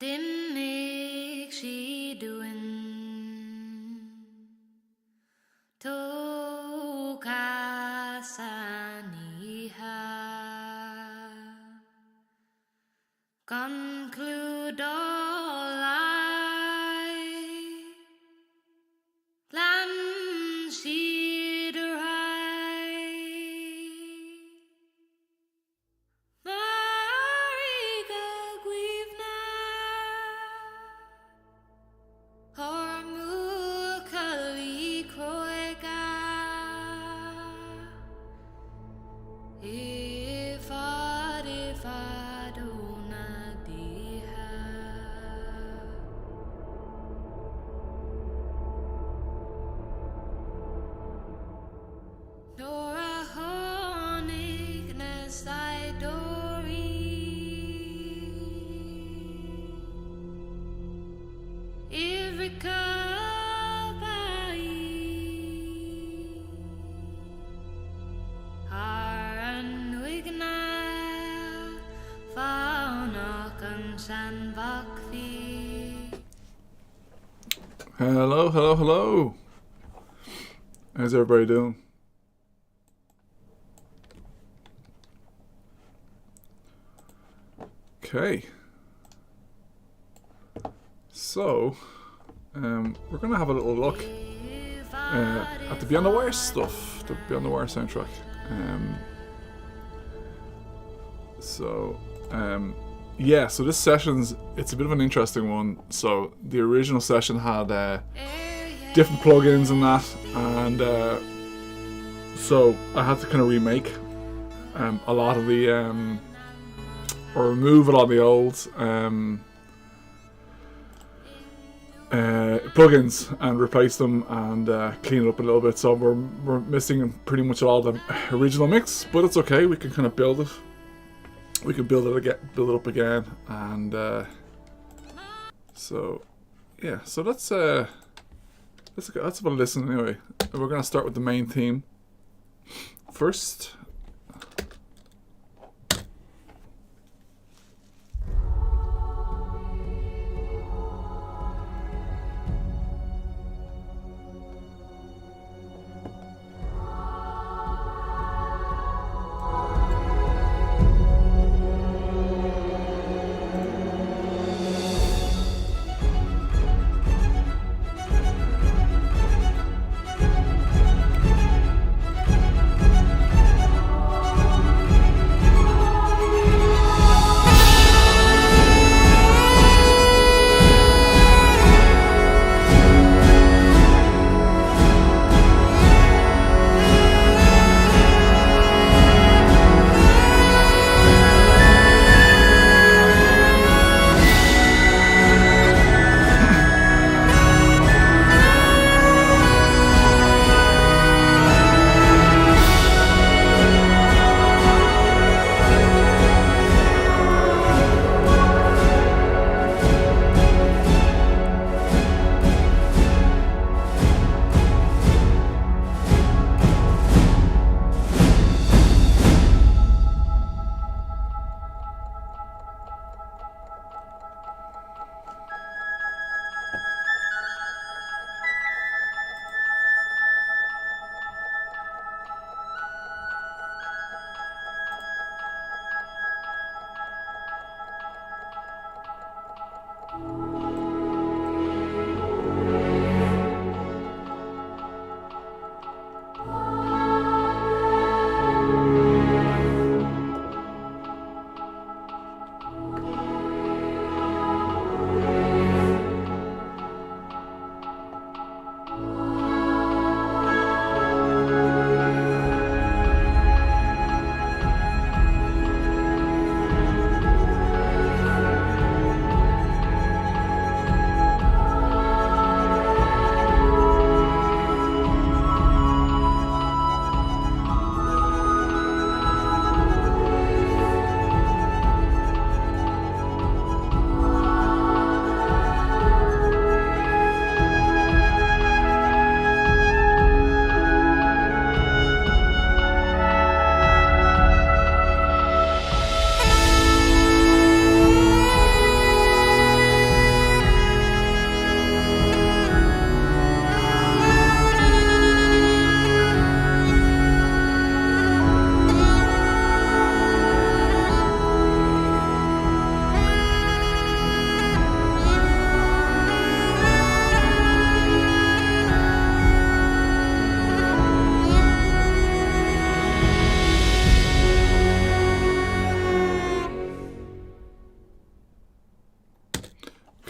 Dinnig skiduen to kasaniha concludolai lan siderai mariga gwivna hormukali kroega if adona diha Nora honig nesidori Ivikabai Haranwigna Faunakan Sanvakvi Hello, hello, hello. How's everybody doing? Okay. So, we're going to have a little look at the Beyond the Wire stuff, the Beyond the Wire soundtrack. Yeah, so this session's, it's a bit of an interesting one. So the original session had different plugins and that, and so I had to kind of remake a lot of the, or remove a lot of the old plugins and replace them and clean it up a little bit. So we're missing pretty much all the original mix, but it's okay. We can kind of build it. We can build it up again, and so yeah. So let's have a listen anyway. We're gonna start with the main theme first.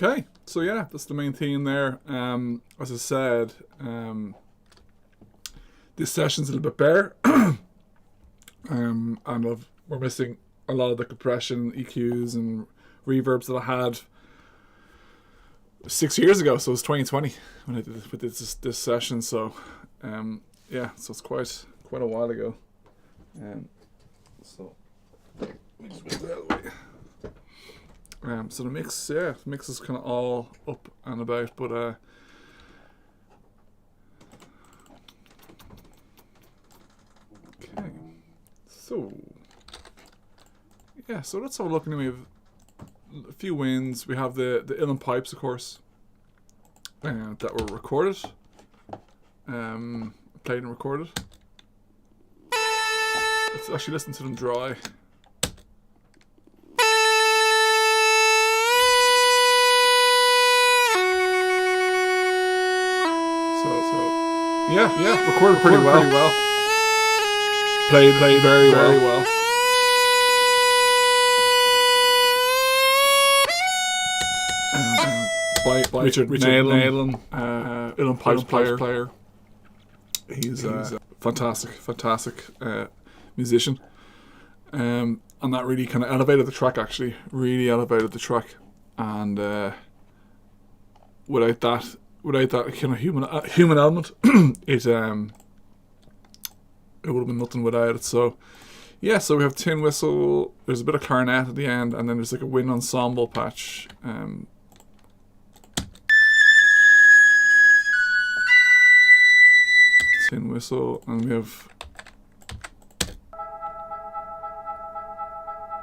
Okay, so yeah, that's the main theme there. As I said, this session's a little bit bare, and we're missing a lot of the compression, EQs, and reverbs that I had 6 years ago. So it was 2020 when I did this session. So yeah, so it's quite a while ago. So let me just move that out of the way. So the mix is kind of all up and about, but okay. So yeah, so let's have a look. We have a few wins. We have the uilleann pipes, of course, that were recorded, played and recorded. Let's actually listen to them dry. Yeah, recorded pretty well. Played very well. By Richard Naylan, uilleann pipes player. He's a fantastic musician, and that really kind of elevated the track. Actually, really elevated the track, and without that kind of human element, it would have been nothing without it. So yeah, so we have tin whistle. There's a bit of clarinet at the end, and then there's like a wind ensemble patch. Tin whistle, and we have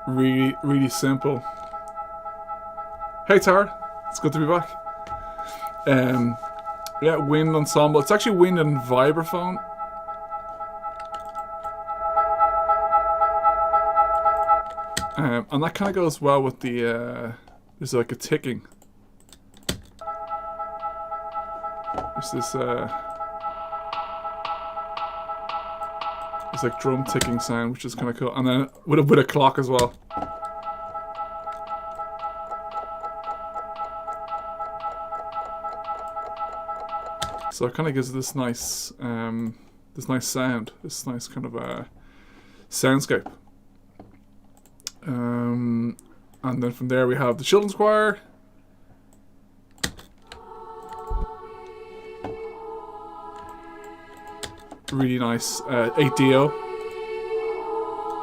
really simple. Hey Tara, it's good to be back. Yeah, wind ensemble. It's actually wind and vibraphone. And that kind of goes well with the there's like a ticking. There's this it's like drum ticking sound, which is kind of cool, and then with a clock as well. So it kind of gives this nice sound, this nice kind of soundscape. And then from there we have the children's choir. Really nice 8DO.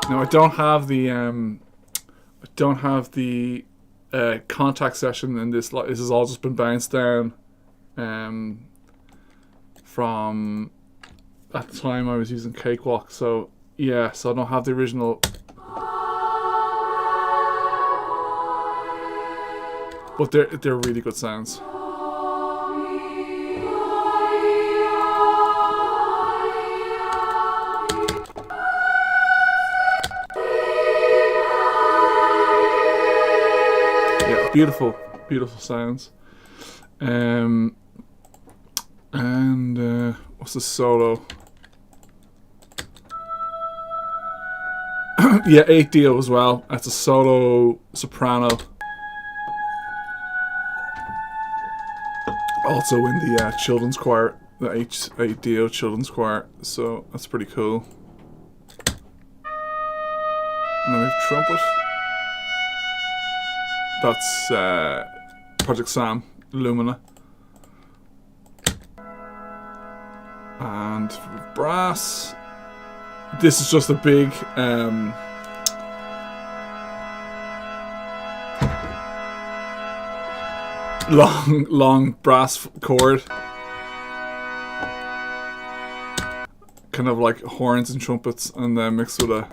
Now I don't have the contact session in this. This has all just been bounced down from at the time I was using Cakewalk. So yeah, so I don't have the original. But they're really good sounds. Yeah, beautiful sounds. And what's the solo? Yeah, 8DO as well. That's a solo soprano. Also in the children's choir, the 8DO children's choir, so that's pretty cool. And then we have trumpet. That's Project Sam, Lumina. And for brass, this is just a big long brass chord, kind of like horns and trumpets, and then mixed with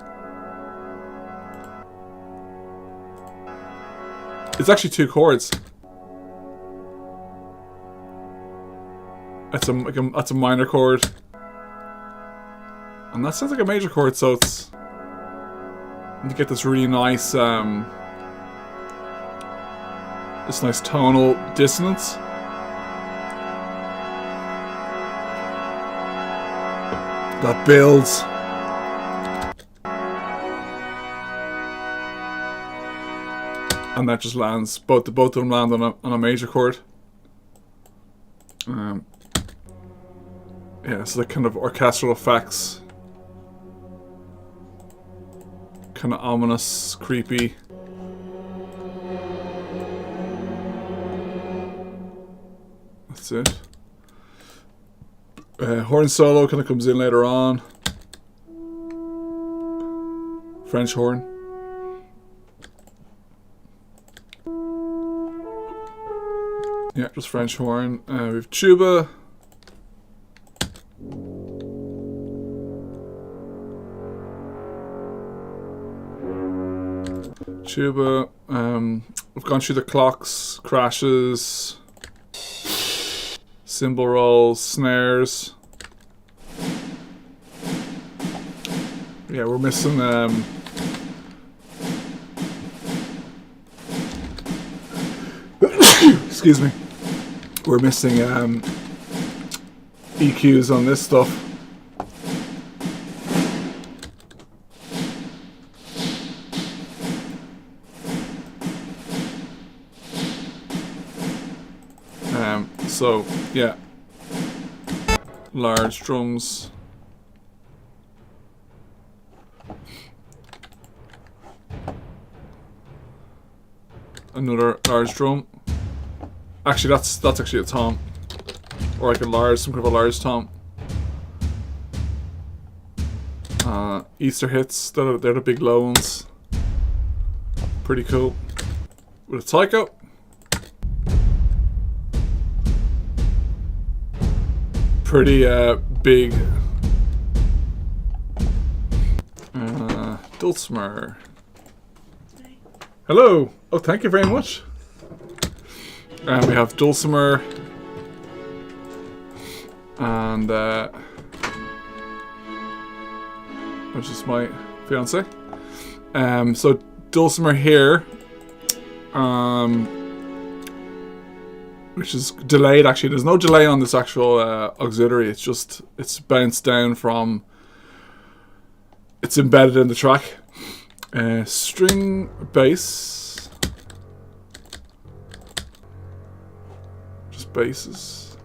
it's actually 2 chords. That's a minor chord, and that sounds like a major chord. So it's you get this really nice tonal dissonance. That builds. and that just lands. Both of them land on a major chord. Yeah, so the kind of orchestral effects, kind of ominous, creepy. That's it. Horn solo kind of comes in later on. French horn. Yeah, just French horn. We have tuba. Tuba. We've gone through the clocks, crashes, cymbal rolls, snares. Yeah, we're missing excuse me. We're missing EQs on this stuff. So yeah, large drums. Another large drum. Actually, that's actually a tom, or like some kind of a large tom. Easter hits. They're the big low ones. Pretty cool. With a taiko. Pretty big. Dulcimer. Hello. Oh, thank you very much. And we have dulcimer and which is my fiance. So dulcimer here, which is delayed. Actually, there's no delay on this actual auxiliary. It's bounced down from. It's embedded in the track. String bass. Just basses.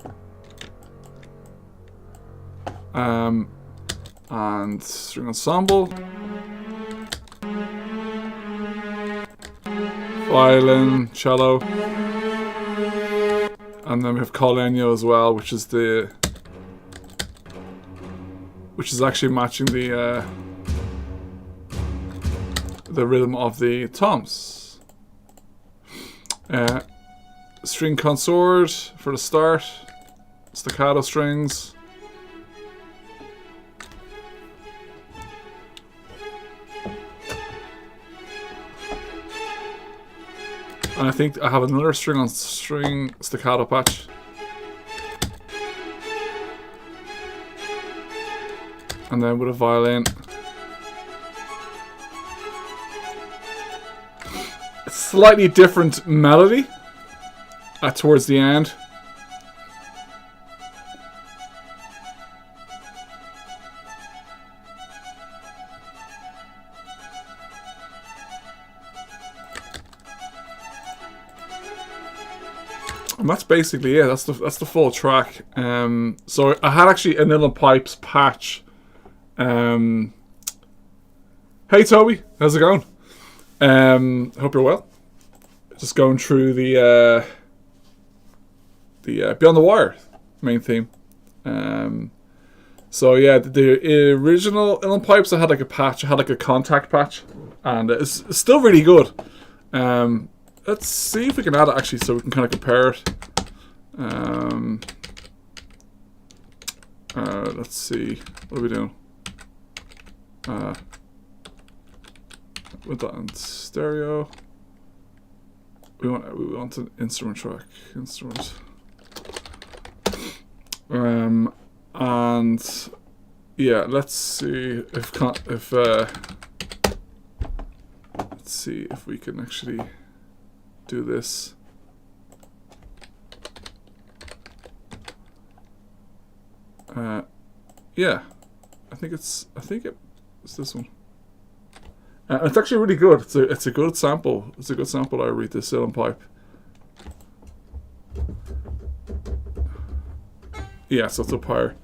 And string ensemble. Violin, cello. And then we have Colenio as well, which is actually matching the rhythm of the toms. String consort for the start. Staccato strings. And I think I have another string on string staccato patch. And then with a violin. A slightly different melody towards the end. And that's basically it. That's the full track. So I had actually a Nylon Pipes patch. Hey Toby, how's it going? Hope you're well. Just going through the Beyond the Wire main theme. So yeah, the original Nylon Pipes, I had like a patch. I had like a contact patch, and it's still really good. Let's see if we can add it actually, so we can kind of compare it. Let's see. What are we doing? With that in stereo. We want an instrument track. Instrument. And yeah, let's see let's see if we can actually do this. Yeah, I think it's this one. It's actually really good. It's a good sample. It's a good sample. I read this cylinder pipe. Yeah, so it's up higher.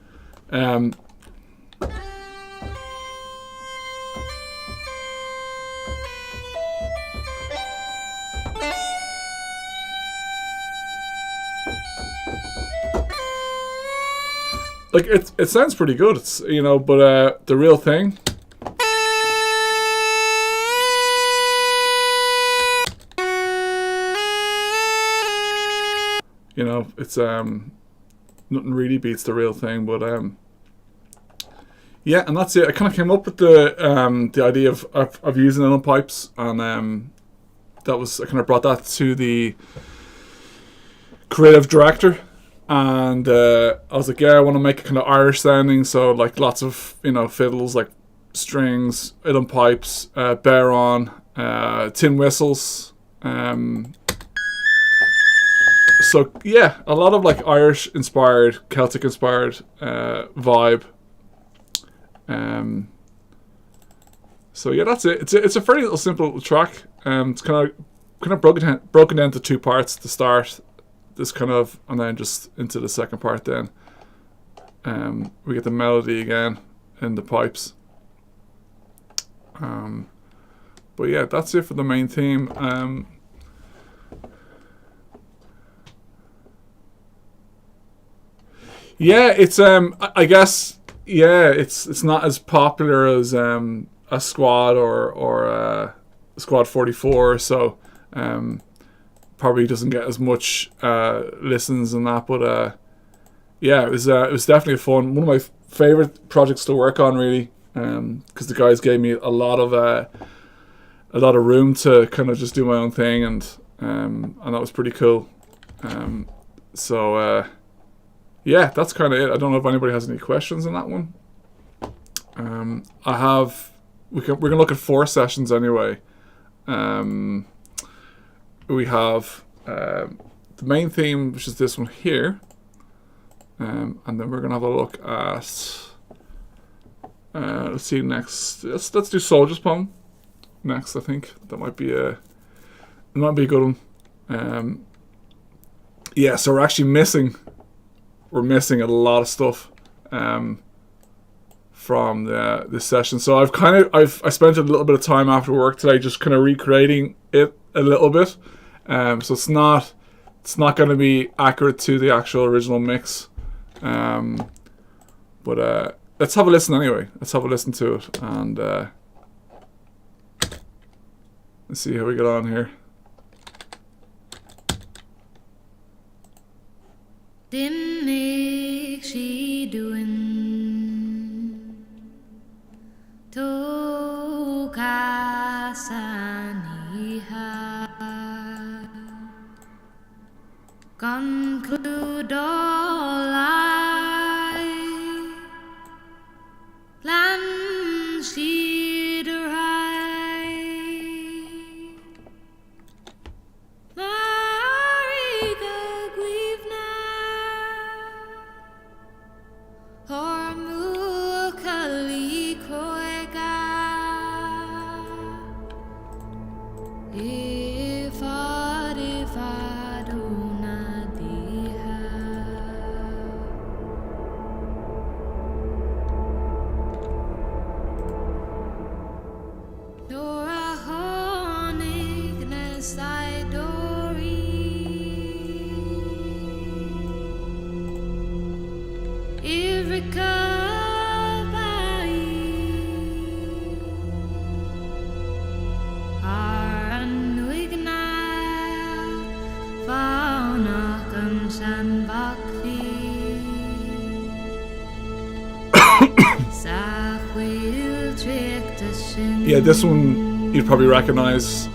Like it sounds pretty good. It's but the real thing. It's nothing really beats the real thing, but yeah, and that's it. I kind of came up with the idea of using Ullin pipes, and that was, I kind of brought that to the creative director, and I was like, yeah, I want to make it kind of Irish sounding, so like lots of fiddles, like strings, Ullin pipes, baron, tin whistles. So yeah, a lot of like Irish inspired, Celtic inspired vibe. So yeah, that's it. It's a fairly little simple track. It's kind of broken down to two parts to start. This kind of, and then just into the second part. Then we get the melody again in the pipes. But yeah, that's it for the main theme. Yeah, it's I guess it's not as popular as a Squad or Squad 44, so probably doesn't get as much listens and that. But yeah, it was definitely one of my favorite projects to work on, really, because the guys gave me a lot of room to kind of just do my own thing, and that was pretty cool. So yeah, that's kind of it. I don't know if anybody has any questions on that one. We're gonna look at 4 sessions anyway. We have the main theme, which is this one here, and then we're gonna have a look at let's see next. Let's do Soldier's Poem next. I think that might be a good one. Yeah, so we're actually missing a lot of stuff from this session. So I spent a little bit of time after work today just kind of recreating it a little bit. So it's not going to be accurate to the actual original mix. But let's have a listen anyway. Let's have a listen to it, and let's see how we get on here. Didn't make she doing to kasaniha conclude all I plan she Yeah, this one you'd probably recognize.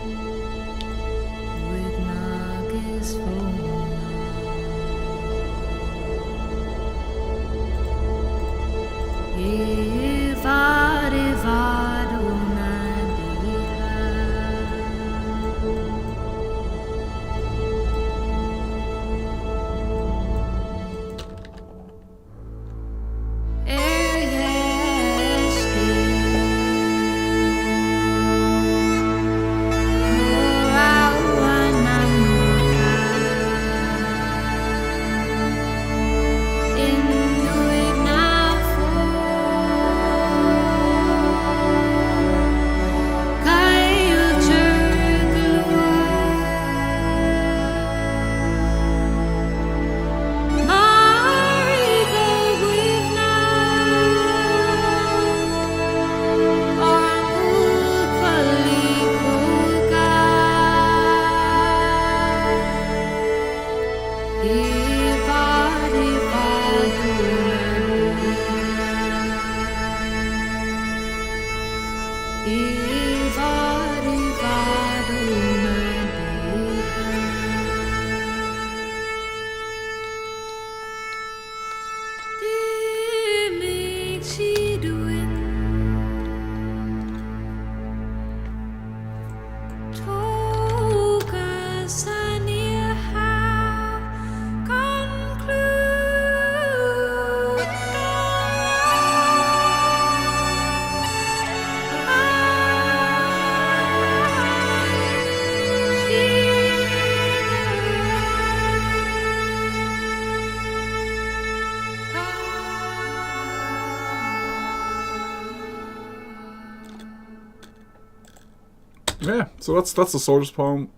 yeah, so that's the soldier's poem.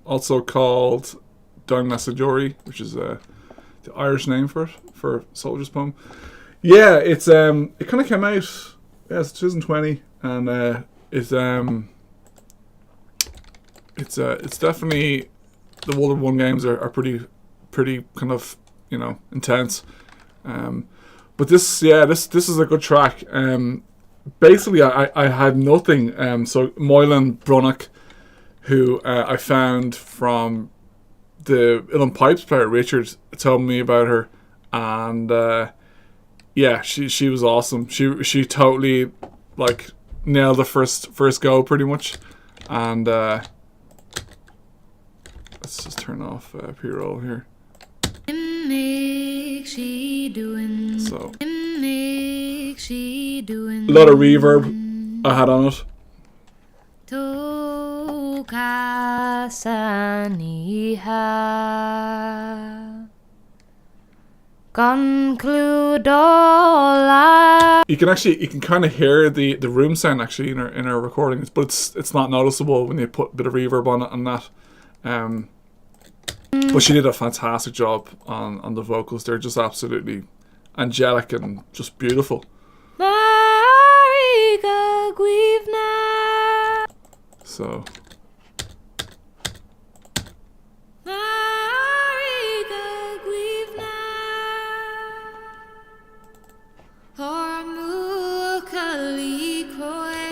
Also called Dong Nasajori, which is the Irish name for soldier's poem. Yeah, it's it kind of came out, it's 2020, and it's definitely, the World War One games are pretty kind of, you know, intense. But this is a good track. Basically, I had nothing. So Moylan Brunnock, who I found from the Uilleann Pipes player Richard, told me about her, and yeah, she was awesome. She totally like nailed the first go pretty much, and let's just turn off P-roll here. So a lot of reverb I had on it. You can kind of hear the room sound actually in our recordings, but it's not noticeable when you put a bit of reverb on it and that. But she did a fantastic job on the vocals. They're just absolutely angelic and just beautiful. So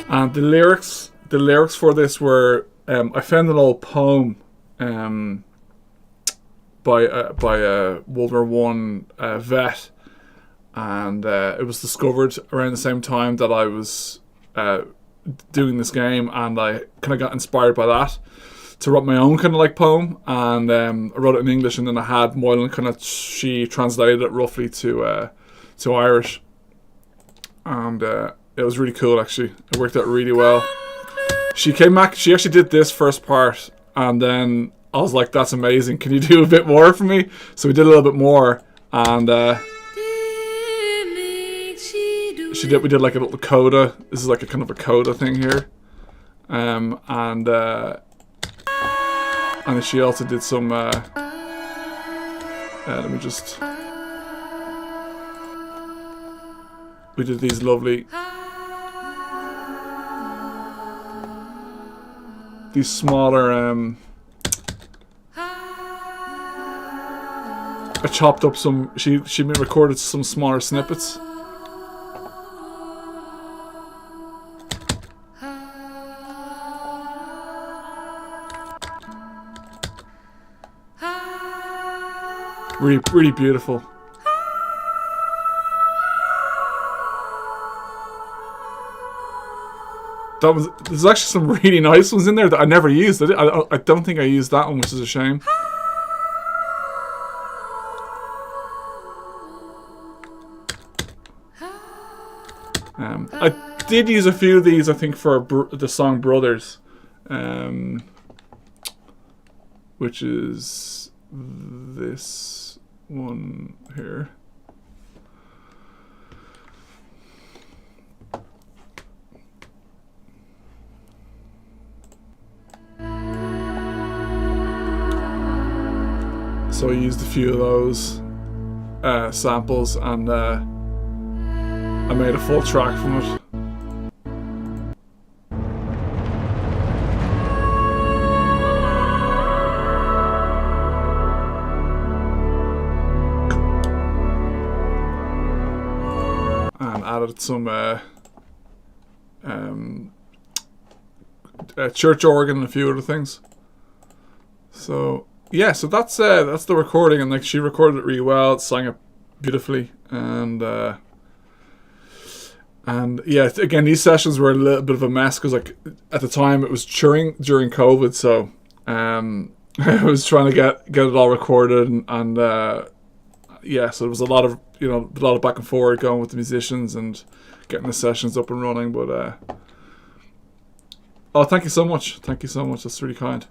and the lyrics for this were I found an old poem by a World War One vet, and it was discovered around the same time that I was doing this game, and I kind of got inspired by that to write my own kind of like poem, and I wrote it in English, and then I had Moylan she translated it roughly to Irish, and it was really cool actually. It worked out really well. She came back, she actually did this first part, and then I was like, that's amazing, can you do a bit more for me? So we did a little bit more, and we did like a little coda. This is like a kind of a coda thing here, and she also did some let me just, we did these lovely, these smaller I chopped up some, she recorded some smaller snippets. Really beautiful. There's actually some really nice ones in there that I never used. I don't think I used that one, which is a shame. I did use a few of these, I think, for the song Brothers, which is this one here. So I used a few of those samples, and I made a full track from it. And added some church organ and a few other things. So yeah, so that's the recording, and like she recorded it really well, sang it beautifully, and yeah, again, these sessions were a little bit of a mess because like at the time it was during COVID, so I was trying to get it all recorded, and yeah, so there was a lot of back and forth going with the musicians and getting the sessions up and running, but oh, thank you so much, that's really kind.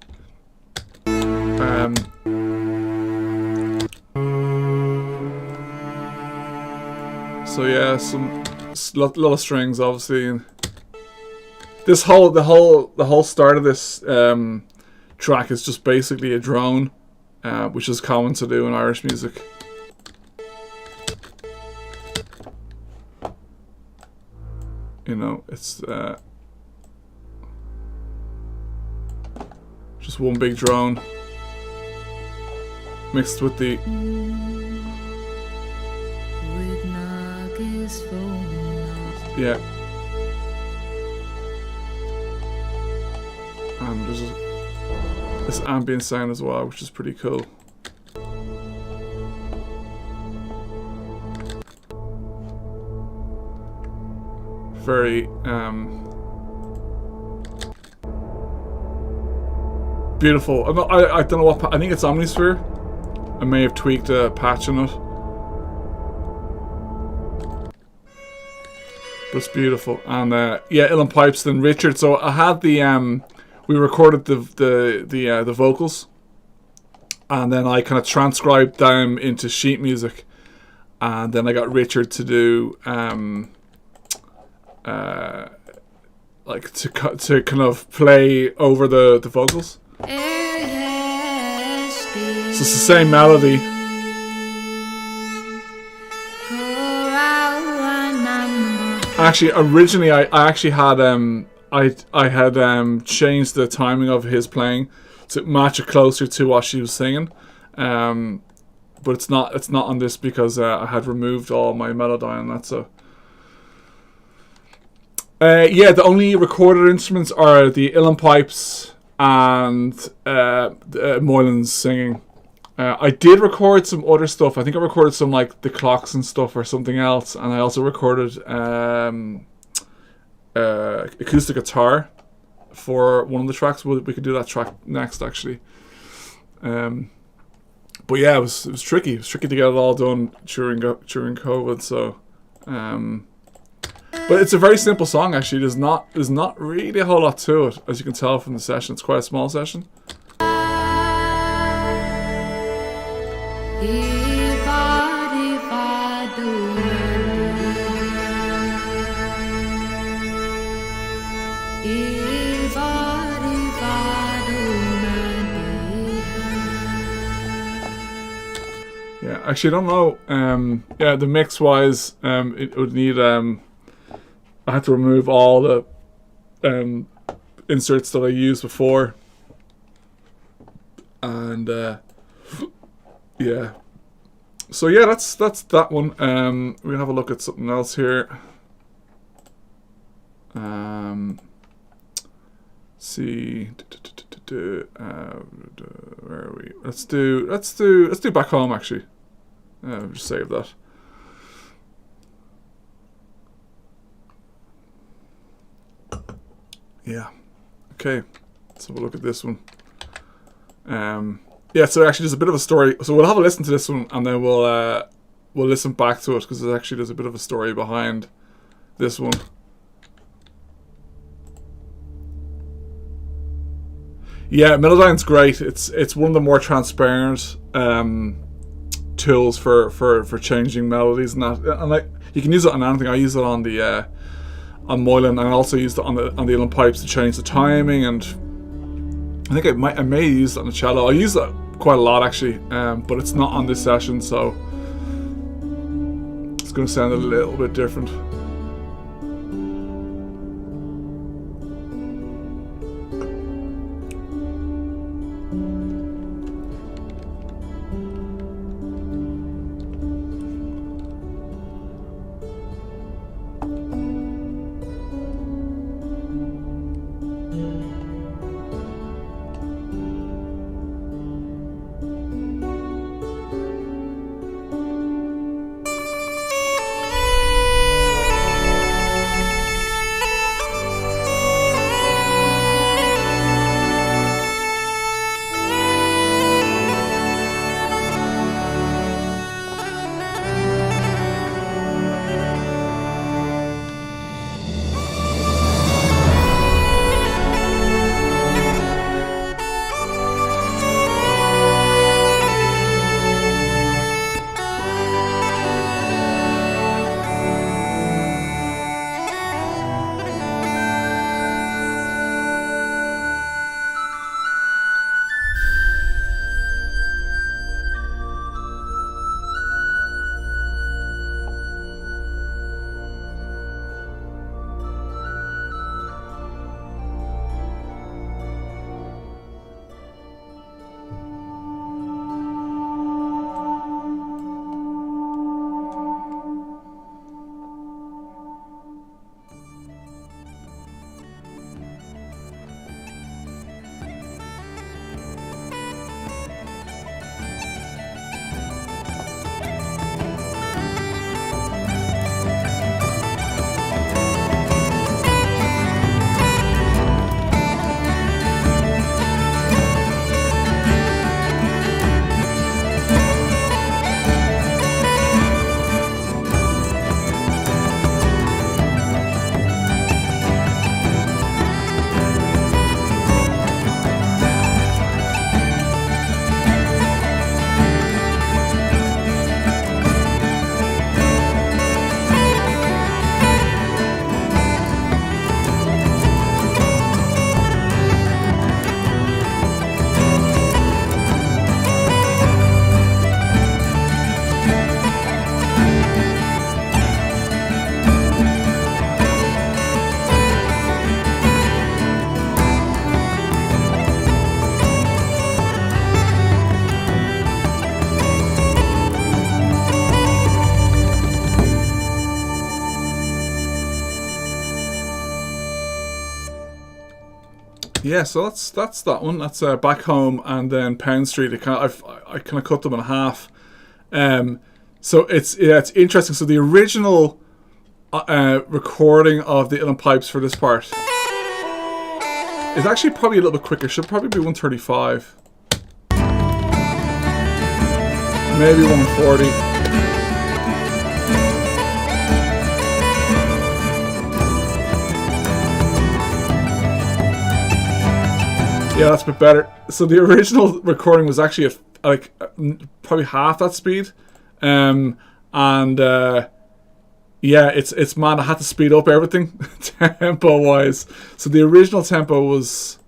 So yeah, some lot of strings obviously, and the whole start of this track is just basically a drone, which is common to do in Irish music. You know, it's just one big drone mixed with the yeah. And there's this ambient sound as well, which is pretty cool. Very beautiful. I don't know what, I think it's Omnisphere. I may have tweaked a patch on it, but it's beautiful. And yeah, Uilleann Pipes, then Richard. So I had the we recorded the vocals, and then I kind of transcribed them into sheet music, and then I got Richard to do like to kind of play over the vocals. So it's the same melody. Actually, originally I actually had I had changed the timing of his playing to match it closer to what she was singing, but it's not on this because I had removed all my melodyne on that. So yeah, the only recorded instruments are the Uilleann Pipes and Moylan's singing. I did record some other stuff. I think I recorded some like the clocks and stuff or something else, and I also recorded acoustic guitar for one of the tracks. We could do that track next, actually. But yeah, it was tricky. It was tricky to get it all done during COVID. So, but it's a very simple song, actually. There's not really a whole lot to it, as you can tell from the session. It's quite a small session. Yeah, actually, I don't know. Yeah, the mix wise, it would need. I had to remove all the inserts that I used before, and yeah. So yeah, that's that one. We'll have a look at something else here. See, where are we? Let's do Back Home, actually. Just save that. Yeah. Okay. Let's have a look at this one. Yeah. So actually, there's a bit of a story. So we'll have a listen to this one, and then we'll listen back to it, because there's a bit of a story behind this one. Yeah, Melodyne's great. It's one of the more transparent tools for changing melodies and that. And you can use it on anything. I use it on the on Moylan, and I also used it on the Uilleann Pipes to change the timing. And I think I may use it on the cello. I use it quite a lot, actually, but it's not on this session, so it's going to sound a little bit different. Yeah, so that's that one. That's Back Home and then Pound Street. I kind of cut them in half. So it's interesting. So the original recording of the uilleann pipes for this part is actually probably a little bit quicker. Should probably be 135, maybe 140. Yeah, that's a bit better. So the original recording was actually probably half that speed, yeah, it's man. I had to speed up everything tempo wise. So the original tempo was,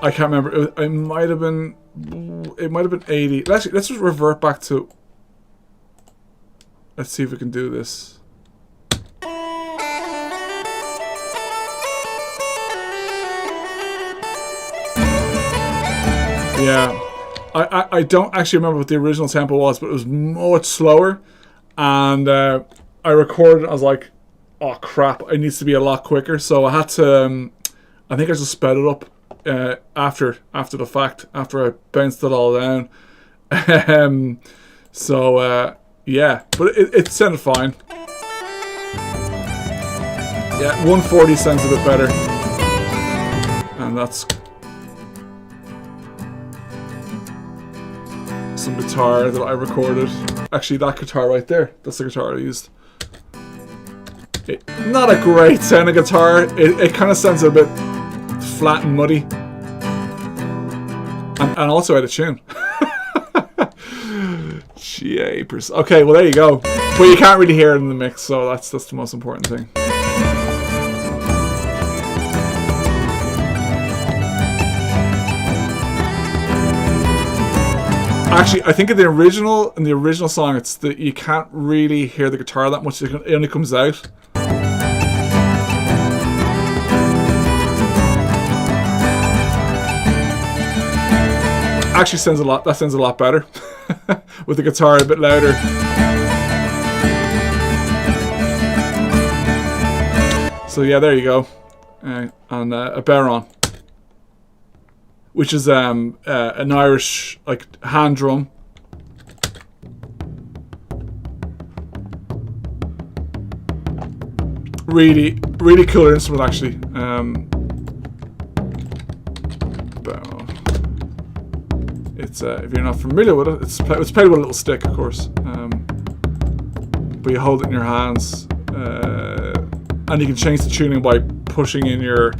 I can't remember. It might have been 80. Let's just revert back to. Let's see if we can do this. Yeah, I don't actually remember what the original tempo was, but it was much slower, and I recorded. I was like, "Oh crap! It needs to be a lot quicker." So I had to. I think I just sped it up after the fact, after I bounced it all down. Yeah, but it sounded fine. Yeah, 140 sounds a bit better, and that's. Some guitar that I recorded. Actually, that guitar right there, that's the guitar I used. Not a great sounding guitar. It kind of sounds a bit flat and muddy. And also out of tune. Jeepers. Okay, well there you go. But you can't really hear it in the mix, so that's the most important thing. Actually, I think in the original song, it's that you can't really hear the guitar that much. It only comes out. Actually, that sounds a lot better with the guitar a bit louder. So yeah, there you go, and a Baron, which is an Irish hand drum. Really, really cool instrument actually. It's if you're not familiar with it, it's played with a little stick, of course. But you hold it in your hands, and you can change the tuning by pushing in your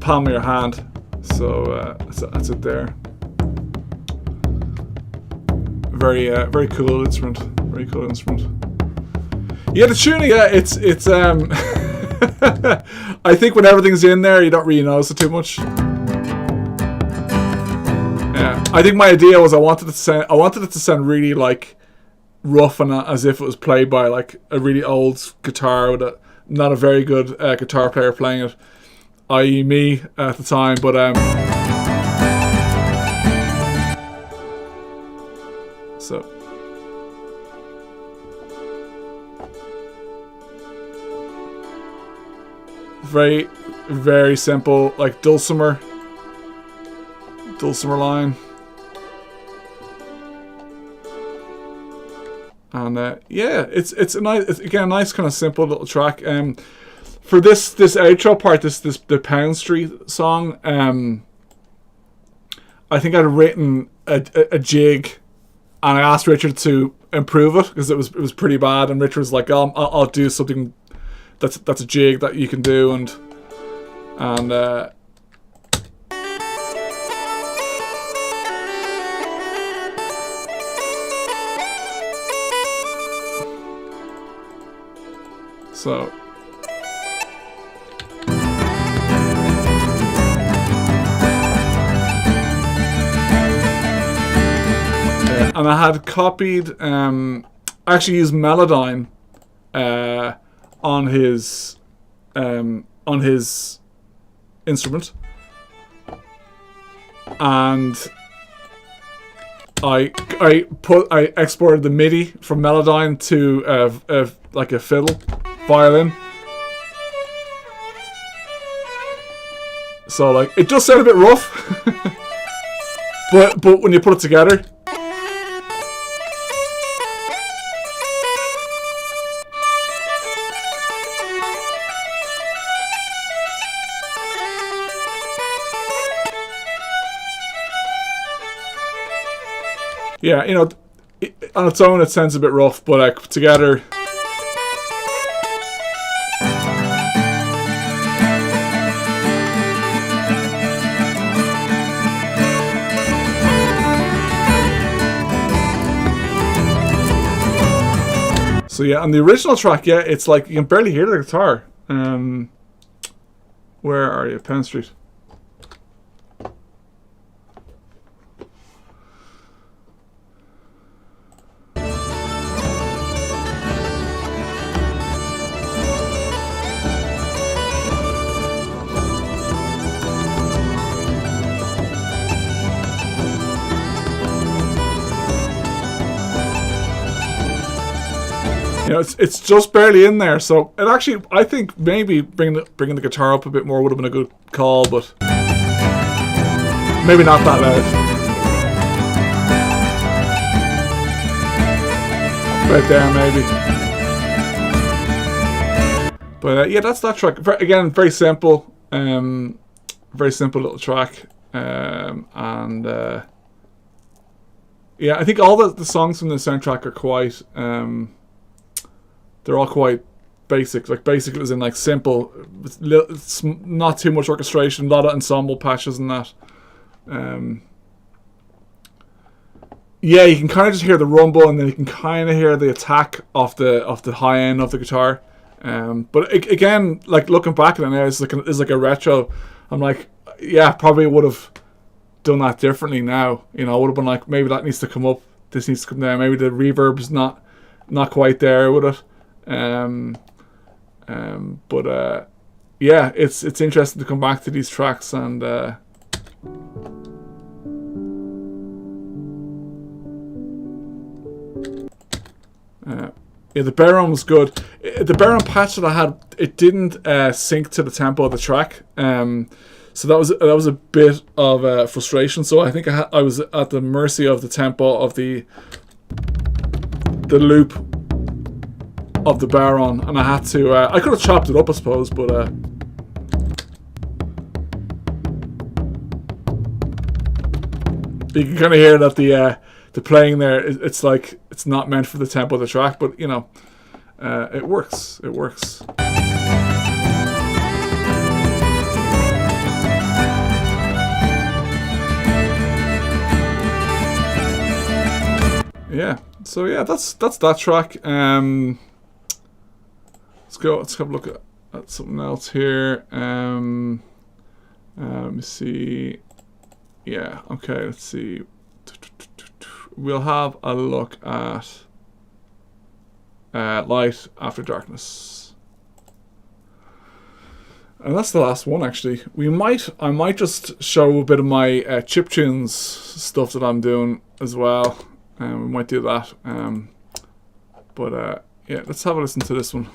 palm of your hand. So that's it there. Very cool instrument. Very cool instrument. Yeah, the tuning. Yeah, it's. I think when everything's in there, you don't really notice it too much. Yeah, I think my idea was I wanted it to sound really rough and as if it was played by a really old guitar with not a very good guitar player playing it, i.e. me at the time. But so very, very simple, dulcimer line. And yeah, it's a nice kind of simple little track. For this outro part, the Pound Street song, I think I'd written a jig, and I asked Richard to improve it because it was pretty bad. And Richard was like, "Oh, I'll do something that's a jig that you can do," and so. And I had copied, actually used Melodyne on his instrument, and I exported the MIDI from Melodyne to a fiddle, violin, So like it does sound a bit rough, but when you put it together, yeah, you know, on its own it sounds a bit rough, but like together. So yeah, on the original track, yeah, it's like you can barely hear the guitar. Where are you? Penn Street. You know, it's just barely in there, so it actually, I think maybe bringing the guitar up a bit more would have been a good call, but maybe not that loud. Right there, maybe. But yeah, that's that track. Again, very simple, very simple little track, and yeah, I think all the songs from the soundtrack are quite. They're all quite basic. Like basic as in like simple. It's not too much orchestration. A lot of ensemble patches and that. Yeah, you can kind of just hear the rumble, and then you can kind of hear the attack off the high end of the guitar. But again, like looking back at it now, it's like a retro. I'm like, yeah, probably would have done that differently now. You know, I would have been like, maybe that needs to come up. This needs to come down. Maybe the reverb's not quite there with it. But yeah, it's interesting to come back to these tracks and yeah, the baritone was good. The baritone patch that I had, it didn't sync to the tempo of the track. So that was a bit of frustration. So I think I was at the mercy of the tempo of the loop of the baritone, and I had to. I could have chopped it up, I suppose, but you can kind of hear that the playing there. It's like it's not meant for the tempo of the track, but you know, it works. It works. Yeah. So yeah, that's that track. Let's have a look at something else here. Let me see. Yeah, okay, let's see. We'll have a look at Light After Darkness. And that's the last one, actually. I might just show a bit of my chiptunes stuff that I'm doing as well. We might do that. But yeah, let's have a listen to this one.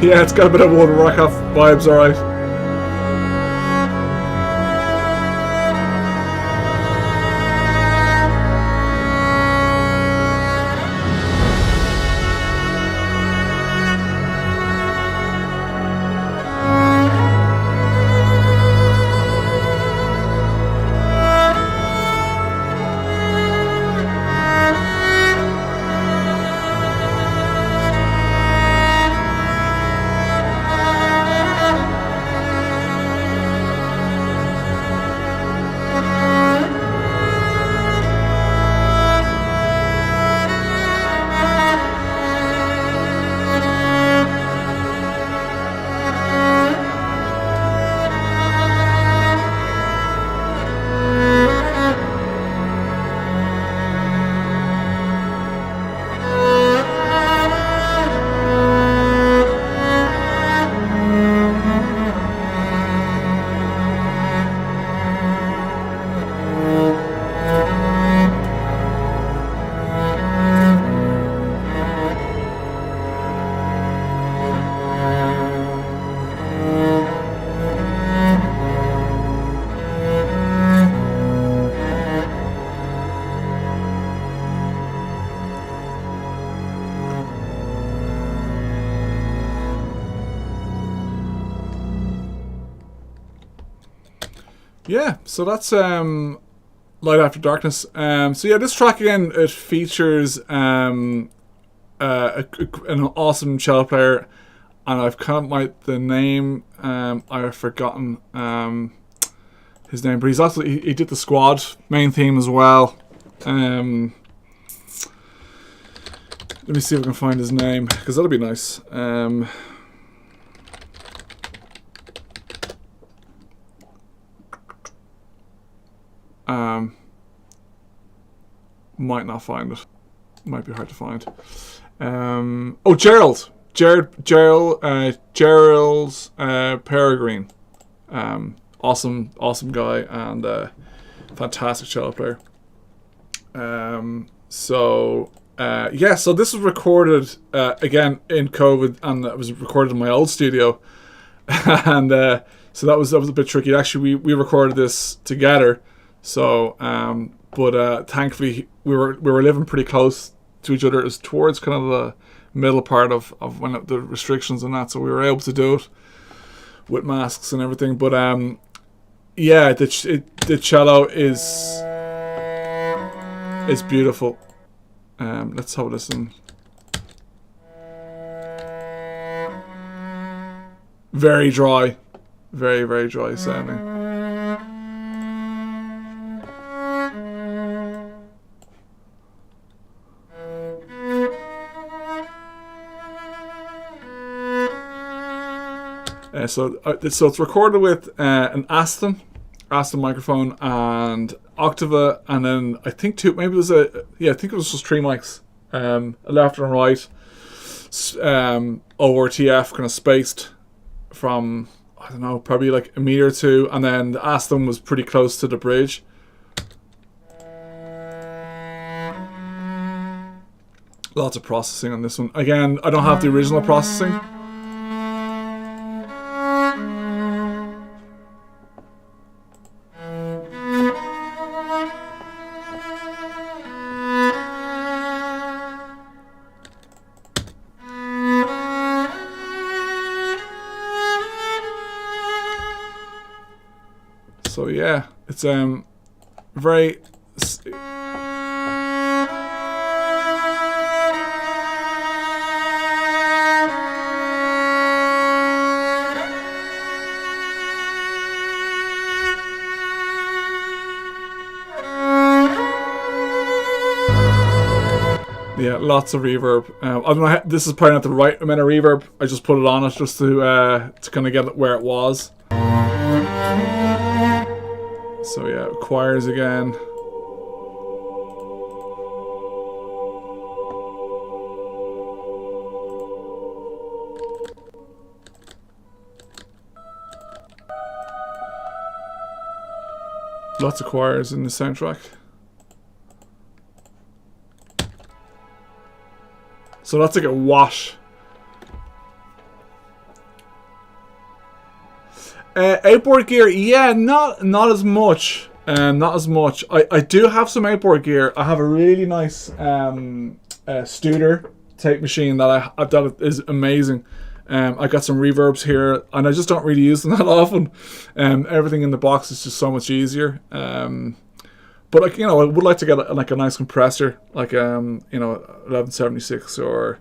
Yeah, it's got a bit of World of Warcraft vibes, alright. Yeah, so that's Light After Darkness. So yeah, this track again, it features an awesome cello player, and I've kind of the name I've forgotten his name, but he's also he did the Squad main theme as well. Let me see if I can find his name, because that'll be nice. Might not find it. Might be hard to find. Oh, Gerald. Gerald's Peregrine. Awesome guy and fantastic cello player. So this was recorded again in COVID, and it was recorded in my old studio, and so that was a bit tricky. Actually, we recorded this together. So, but thankfully we were living pretty close to each other. It was towards kind of the middle part of when the restrictions and that, so we were able to do it with masks and everything. But yeah, the cello is beautiful. Let's have a listen. Very dry, very dry sounding. So it's recorded with an Aston microphone and Octava, and then I think I think it was just three mics, a left and a right, ORTF kind of spaced from, I don't know, probably like a meter or two, and then the Aston was pretty close to the bridge. Lots of processing on this one. Again, I don't have the original processing. So yeah, it's very yeah, lots of reverb. I don't know. This is probably not the right amount of reverb. I just put it on it just to kind of get it where it was. So yeah, choirs again. Lots of choirs in the soundtrack. So that's like a wash. Outboard gear, yeah, not as much. Not as much. I do have some outboard gear. I have a really nice Studer tape machine that is amazing. I got some reverbs here, and I just don't really use them that often. Everything in the box is just so much easier. But like, I would like to get a nice compressor, like 1176, or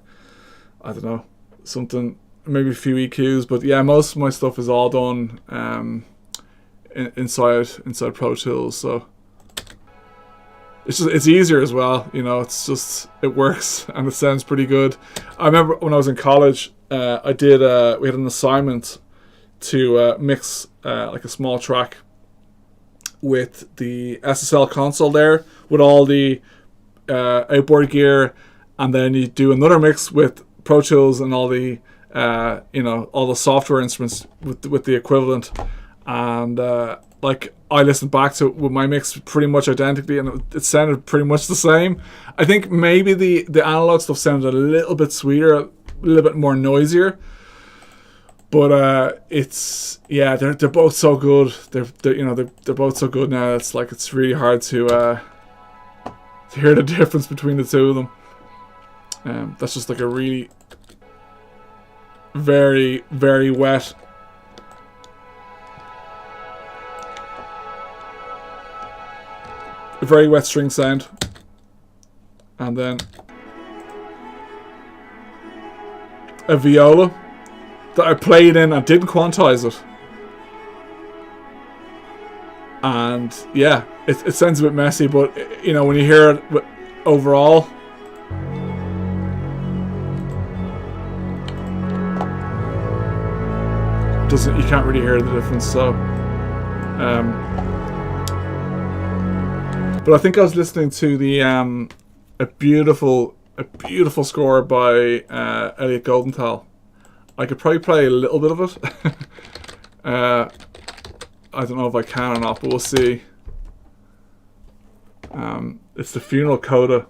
I don't know, something, maybe a few EQs. But yeah, most of my stuff is all done inside Pro Tools, so it's easier as well. It works and it sounds pretty good. I remember when I was in college, we had an assignment to mix like a small track with the SSL console there, with all the outboard gear, and then you do another mix with Pro Tools and all the all the software instruments with the equivalent. And like, I listened back to it with my mix pretty much identically, and it sounded pretty much the same. I think maybe the analog stuff sounded a little bit sweeter, a little bit more noisier. But they're both so good. They're both so good now. It's really hard to hear the difference between the two of them. That's just like a really very, very wet, string sound, and then a viola that I played in and didn't quantize it, and yeah, it sounds a bit messy, but when you hear it overall, you can't really hear the difference. So but I think I was listening to the a beautiful score by Elliot Goldenthal. I could probably play a little bit of it. I don't know if I can or not, but we'll see. It's the Funeral Coda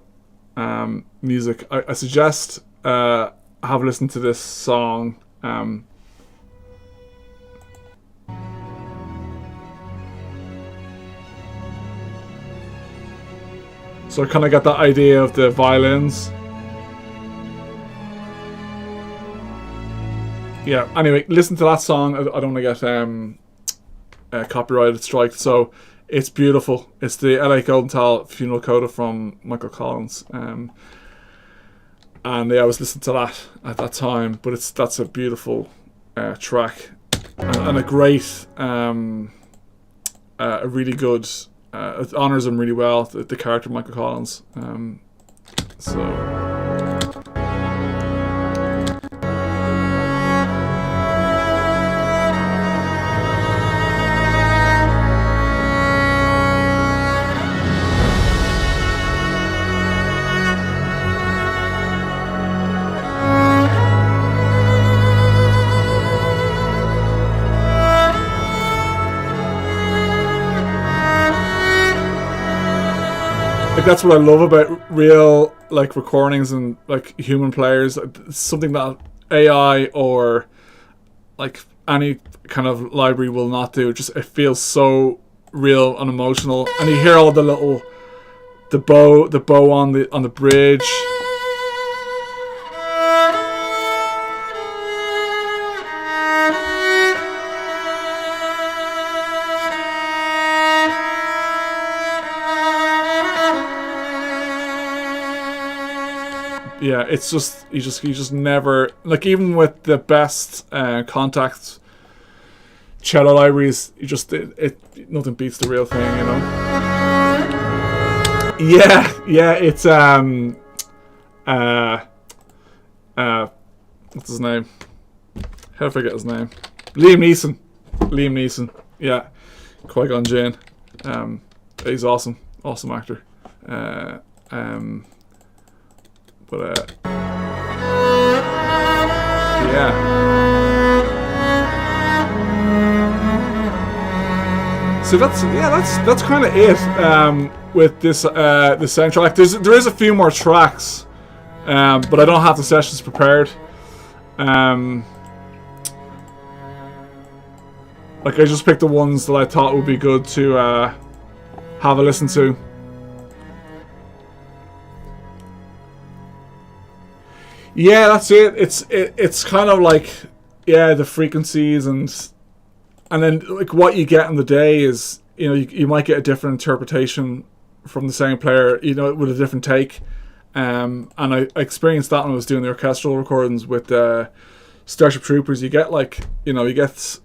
music. I suggest have a listen to this song. So I kind of got that idea of the violins. Yeah, anyway, listen to that song. I don't want to get copyrighted strike. So it's beautiful. It's the LA Goldenthal Funeral Coda from Michael Collins. And yeah, I was listening to that at that time. But that's a beautiful track. And a great, a really good, it honours him really well, the character Michael Collins. That's what I love about real recordings and human players. It's something that AI or any kind of library will not do. It feels so real and emotional, and you hear all the bow on the bridge. Yeah, it's just you just never, even with the best Contact cello libraries, nothing beats the real thing, Yeah, it's what's his name? How did I forget his name? Liam Neeson. Yeah, Qui-Gon Jinn. He's awesome actor. But yeah. So that's kind of it with this soundtrack. There is a few more tracks, but I don't have the sessions prepared. Like, I just picked the ones that I thought would be good to have a listen to. Yeah, that's it. It's kind of like, yeah, the frequencies and then like what you get in the day is, you know, you might get a different interpretation from the same player, you know, with a different take. And I experienced that when I was doing the orchestral recordings with Starship Troopers. You get like, you know, you get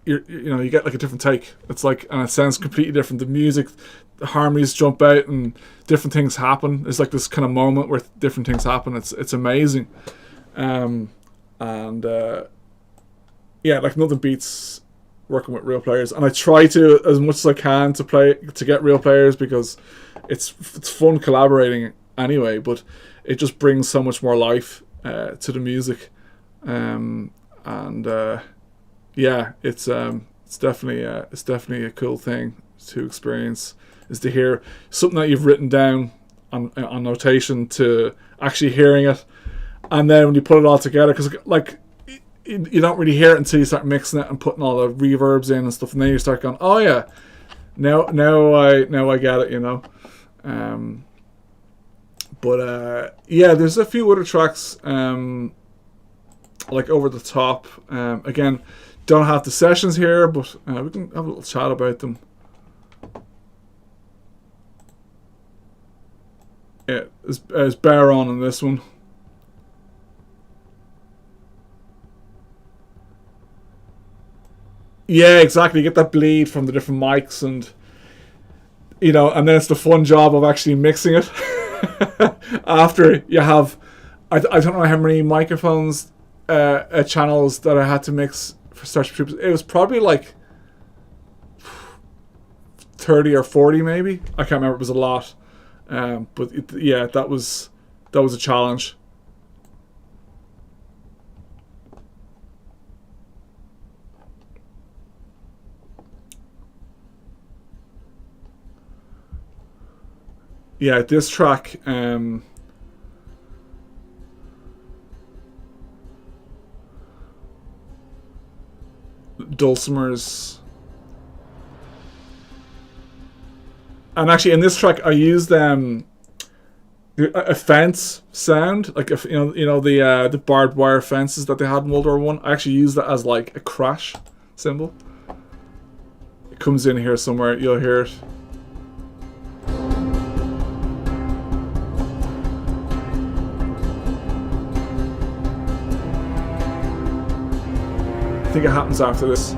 you get like a different take. It's like, and it sounds completely different. The music, the harmonies jump out, and different things happen. It's like this kind of moment where different things happen. It's amazing, yeah, like nothing beats working with real players. And I try to, as much as I can, to get real players, because it's fun collaborating anyway. But it just brings so much more life to the music, yeah, it's definitely a cool thing to experience, is to hear something that you've written down on notation, to actually hearing it, and then when you put it all together, because like you don't really hear it until you start mixing it and putting all the reverbs in and stuff, and then you start going, oh yeah, now I get it, you know. Yeah, there's a few other tracks like over the top. Again, don't have the sessions here, but we can have a little chat about them. Yeah, there's Bear on this one. Yeah, exactly. You get that bleed from the different mics, and you know, and then it's the fun job of actually mixing it after you have. I don't know how many microphones channels that I had to mix for Starship Troopers. It was probably like 30 or 40 maybe. I can't remember. It was a lot, yeah, that was a challenge. Yeah, this track, dulcimers, and actually in this track I used a fence sound, like if you know the barbed wire fences that they had in World War One. I actually used that as like a crash symbol. It comes in here somewhere. You'll hear it. I think it happens after this.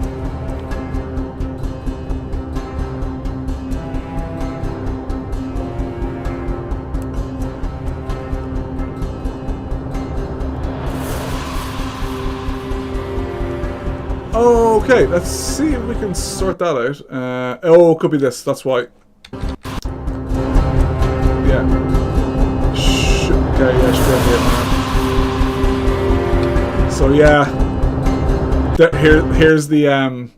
Okay, let's see if we can sort that out. Oh, it could be this. That's why. Yeah. Okay, yeah, should be here. So yeah. Here's the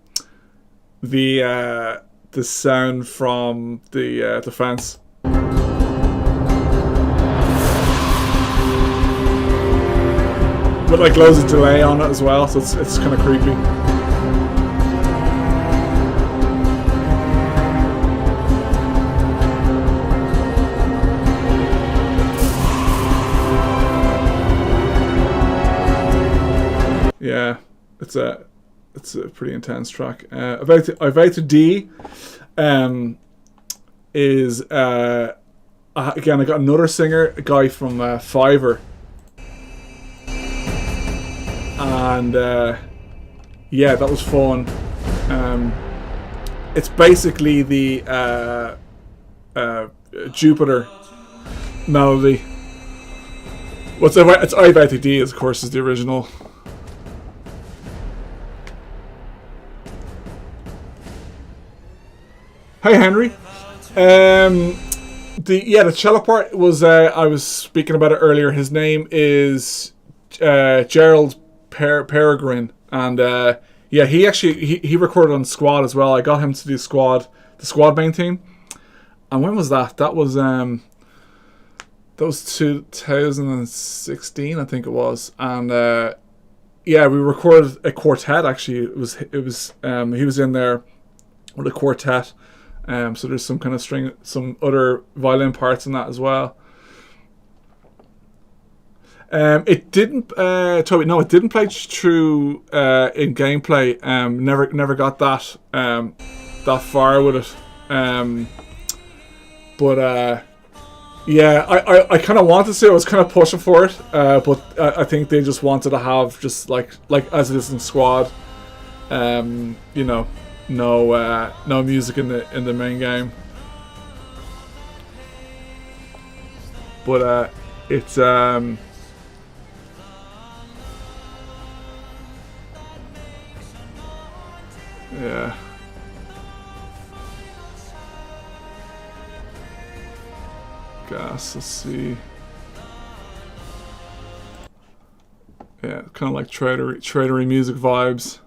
sound from the fence. With like loads of delay on it as well, so it's kind of creepy. Yeah. It's a pretty intense track. About to D is again, I got another singer, a guy from Fiverr, and yeah, that was fun. It's basically the Jupiter melody. It's I About to D, of course, is the original. Hi Henry. The cello part was I was speaking about it earlier. His name is Gerald Peregrine, and yeah, he recorded on Squad as well. I got him to do the Squad main theme. And when was that? That was 2016, I think it was. And yeah, we recorded a quartet. Actually, it was he was in there with a quartet. So there's some kind of some other violin parts in that as well. It didn't, Toby. No, it didn't play through in gameplay. Never got that that far with it. But yeah, I kind of wanted to. I was kind of pushing for it, but I think they just wanted to have just like as it is in Squad, you know, no music in the main game. But it's yeah. Gas, let's see. Yeah, kind of like tradery music vibes.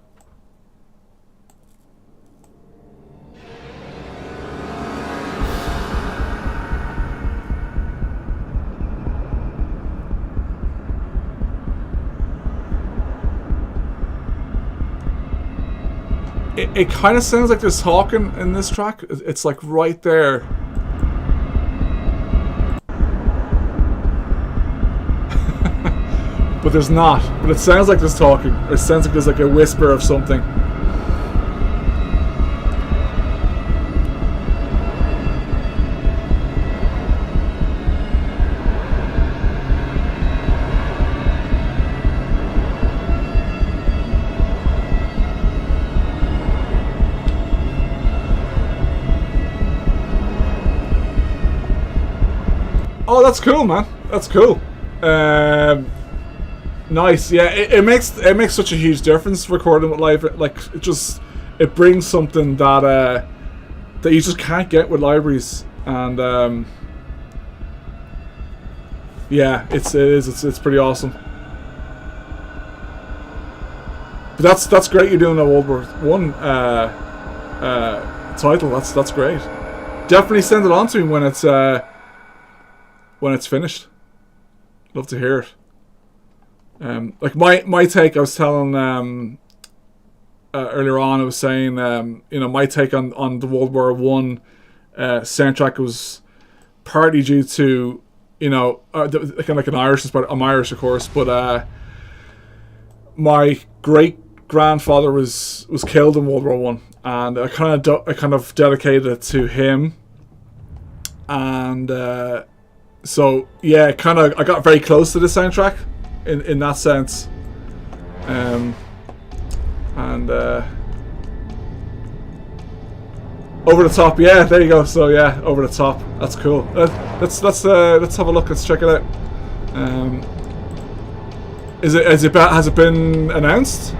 It kind of sounds like there's talking in this track. It's like right there. But there's not. But it sounds like there's talking. It sounds like there's like a whisper of something. Oh, that's cool, man. That's cool. Nice. Yeah, it makes such a huge difference recording with live. Like it brings something that that you just can't get with libraries, and yeah, it's pretty awesome. But that's great. You're doing a World War One title. That's great. Definitely send it on to me when it's finished. Love to hear it. Like my take, I was telling earlier on, I was saying you know, my take on the World War One soundtrack was partly due to, you know, kind of like an Irish, but I'm Irish of course, but my great grandfather was killed in World War One, and I kind of dedicated it to him, and so yeah, I got very close to the soundtrack in that sense, and over the top. Yeah, there you go. So yeah, over the top. That's cool. Let's have a look. Let's check it out. Has it been announced?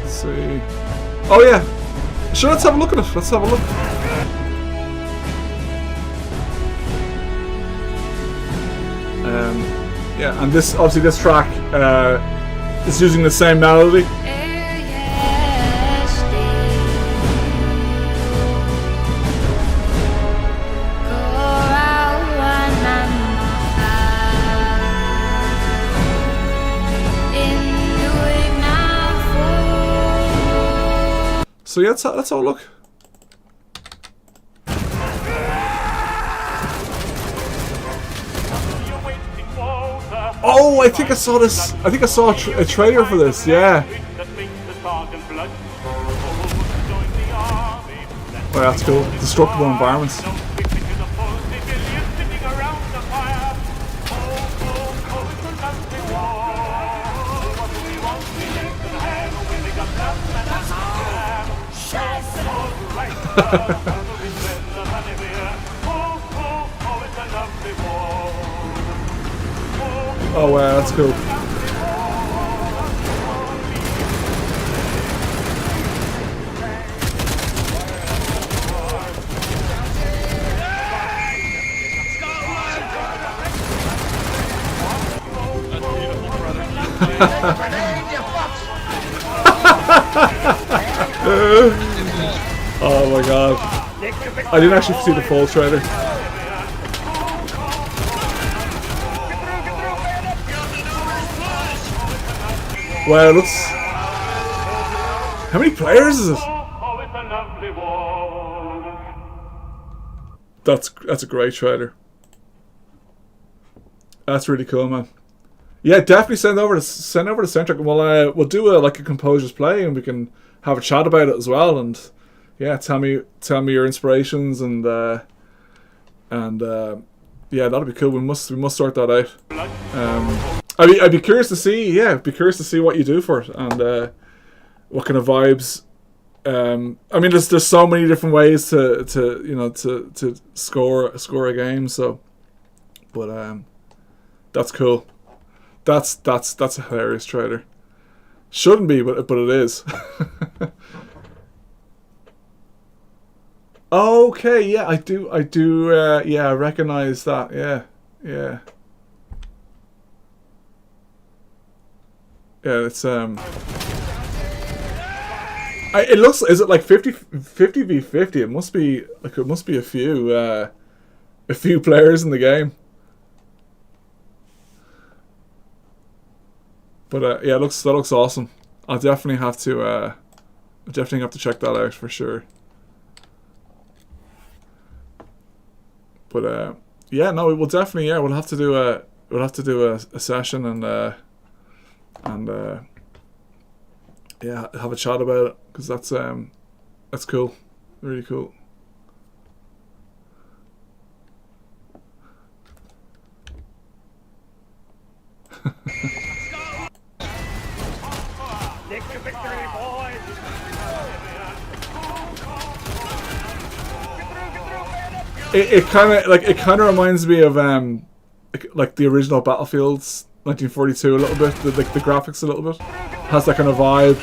Let's see. Oh yeah. Sure, let's have a look at it. Let's have a look. Yeah, and this track is using the same melody. So yeah, let's have a look. Oh, I think I saw this. I think I saw a trailer for this. Yeah. Oh, that's cool. Destructible environments. Oh wow, that's cool. Oh my god. I didn't actually see the full trailer. Wow, it looks... How many players is it? That's a great trailer. That's really cool, man. Yeah, definitely send over the soundtrack. We'll do a composer's play, and we can have a chat about it as well. And yeah, tell me your inspirations, and yeah, that'll be cool. We must sort that out. I'd be curious to see. Yeah, be curious to see what you do for it, and what kind of vibes. I mean, there's so many different ways to score a game. So, but that's cool. That's a hilarious trailer. Shouldn't be, but it is. Okay, yeah, I do. Yeah, I recognize that. Yeah. Yeah, it's it looks. Is it like 50 v 50? It must be a few players in the game. But yeah, that looks awesome. I'll definitely have to check that out for sure. But yeah, no, we will definitely. Yeah, we'll have to do a session and yeah, have a chat about it, because that's cool, really cool. It kind of reminds me of like the original Battlefield's 1942 a little bit. The graphics a little bit has that kind of vibe.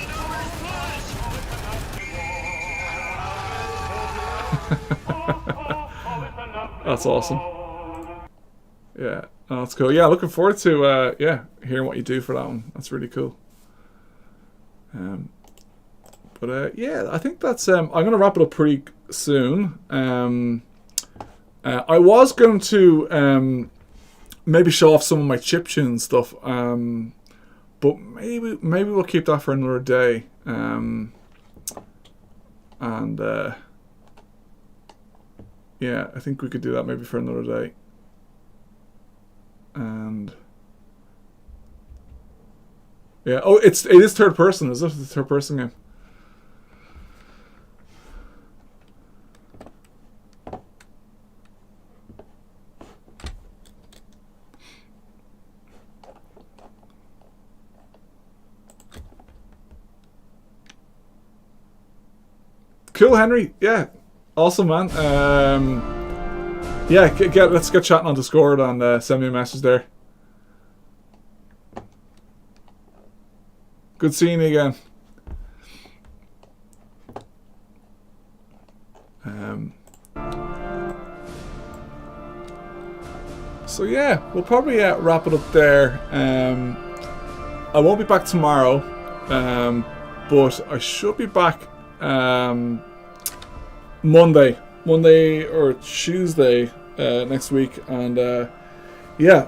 That's awesome. Yeah, oh, that's cool. Yeah, looking forward to yeah, hearing what you do for that one. That's really cool. But yeah, I think that's I'm gonna wrap it up pretty soon. I was going to maybe show off some of my chiptune stuff, but maybe we'll keep that for another day. And yeah, I think we could do that maybe for another day. And yeah, oh, it is third person. Is it the third person game? Cool, Henry. Yeah, awesome, man. Yeah, let's get chatting on Discord and send me a message there. Good seeing you again. So yeah, we'll probably wrap it up there. I won't be back tomorrow, but I should be back Monday or Tuesday next week, and yeah.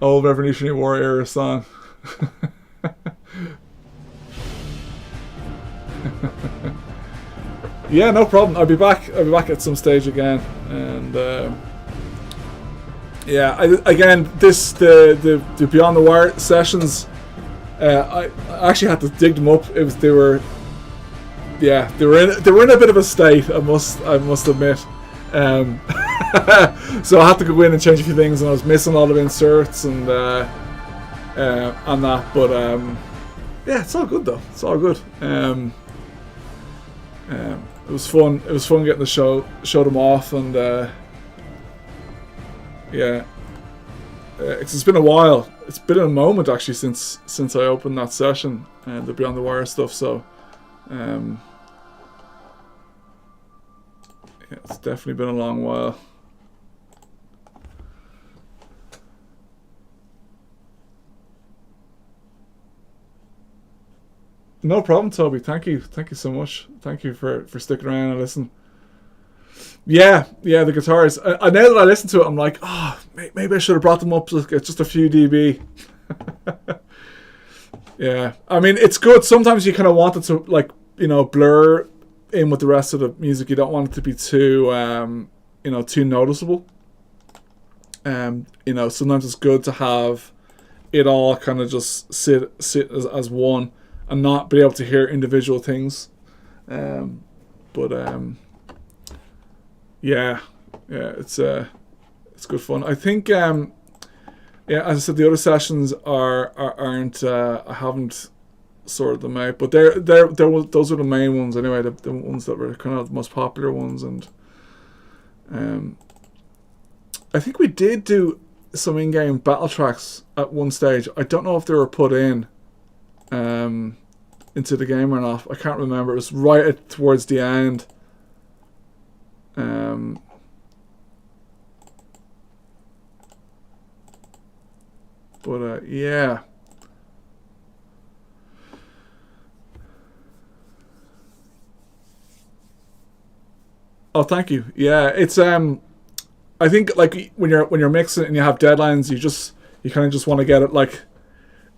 Old Revolutionary War era song. Yeah, no problem. I'll be back at some stage again, and yeah, the Beyond the Wire sessions, I actually had to dig them up. They were in a bit of a state, I must admit. So I had to go in and change a few things, and I was missing a lot of inserts and that. But yeah, it's all good though. It's all good. It was fun. It was fun getting the show them off, and yeah, it's been a while. It's been a moment actually since I opened that session and the Beyond the Wire stuff. So yeah, it's definitely been a long while. No problem, Toby. Thank you so much. Thank you for sticking around and listening. Yeah, the guitars. Now that I listen to it, I'm like, oh, maybe I should have brought them up just a few dB. Yeah, I mean, it's good. Sometimes you kind of want it to, like, blur in with the rest of the music. You don't want it to be too, too noticeable. Sometimes it's good to have it all kind of just sit as one and not be able to hear individual things. Yeah, it's good fun. I think as I said, the other sessions aren't I haven't sorted them out, but those are the main ones anyway. The ones that were kind of the most popular ones, and I think we did do some in-game battle tracks at one stage. I don't know if they were put in into the game or not. I can't remember. It was right towards the end. Yeah. Oh, thank you. Yeah, it's I think, like, when you're mixing and you have deadlines, you kind of just want to get it, like,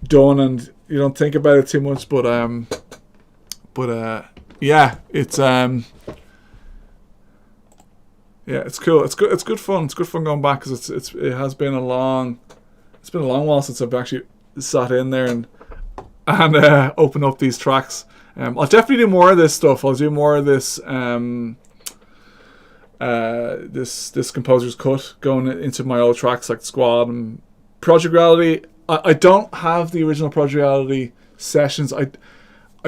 done, and you don't think about it too much. But yeah, it's yeah, it's cool. It's good. It's good fun. It's good fun going back, because it has been a long while since I've actually sat in there and opened up these tracks. I'll definitely do more of this stuff. I'll do more of this this composer's cut going into my old tracks, like Squad and Project Reality. I don't have the original Project Reality sessions. I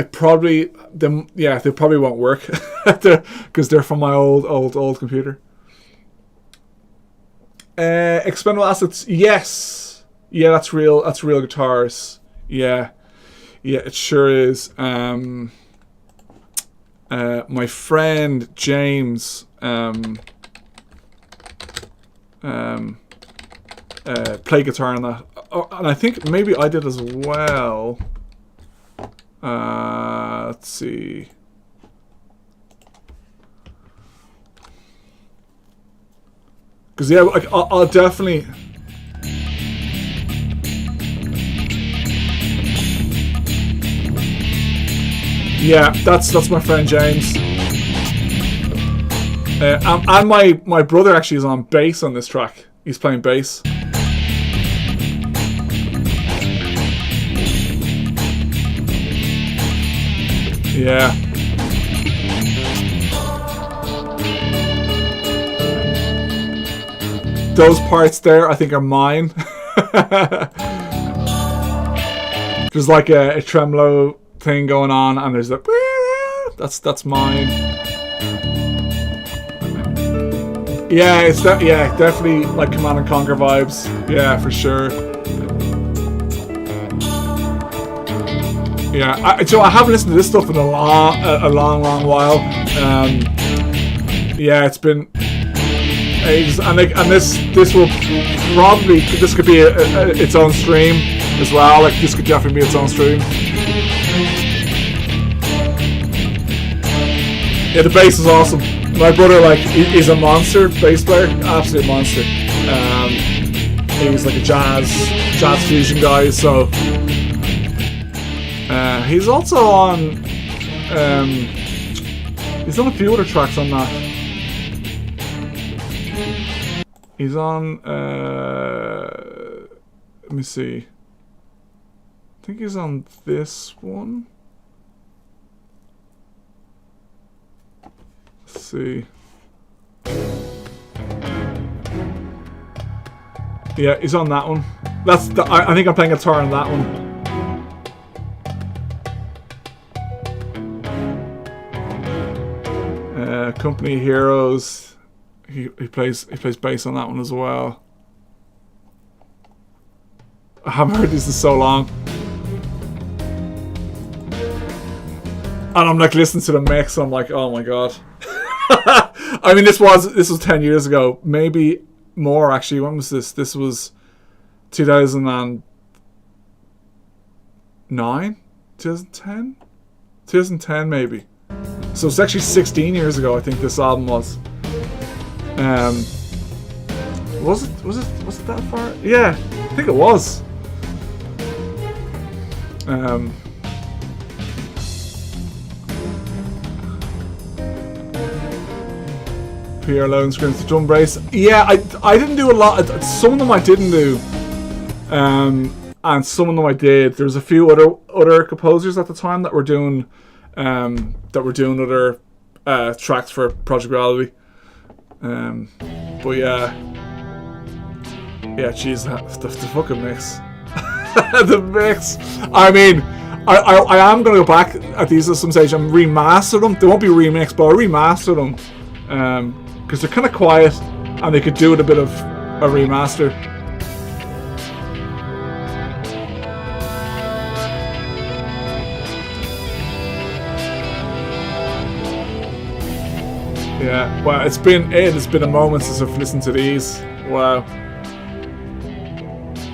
probably they probably won't work because they're from my old computer. Expendable Assets, yes, that's real guitars. Yeah, it sure is. My friend James play guitar on that. Oh, and I think maybe I did as well. Let's see. Because I'll definitely. Yeah, that's my friend James. And my brother actually is on bass on this track. He's playing bass. Yeah. Those parts there, I think, are mine. There's like a tremolo thing going on, and there's that's mine. Yeah, it's definitely like Command and Conquer vibes. Yeah, for sure. Yeah, I haven't listened to this stuff in a long while. Yeah, it's been ages, and this will probably, this could be its own stream as well. Like, this could definitely be its own stream. Yeah, the bass is awesome. My brother, like, he's a monster bass player, absolute monster. He's like a jazz fusion guy, so he's also on. He's on a few other tracks on that. He's on. Let me see. I think he's on this one. Let's see. Yeah, he's on that one. I think I'm playing guitar on that one. Company Heroes. He plays bass on that one as well. I haven't heard this in so long. And I'm like listening to the mix, I'm like, oh my god. I mean, this was 10 years ago, maybe more actually. When was this? This was 2009, 2010. 2010 maybe. So it's actually 16 years ago, I think this album was. Was it that far? Yeah, I think it was. Pierre Loan screams the drum brace. Yeah, I didn't do a lot. Some of them I didn't do, and some of them I did. There was a few other composers at the time that were doing other tracks for Project Reality. But yeah, jeez, the fucking mix, the mix. I mean, I am gonna go back at these at some stage and remaster them. They won't be remixed, but I'll remaster them. Because they're kind of quiet and they could do with a bit of a remaster. Yeah, well, it's been a moment since I've listened to these. Wow.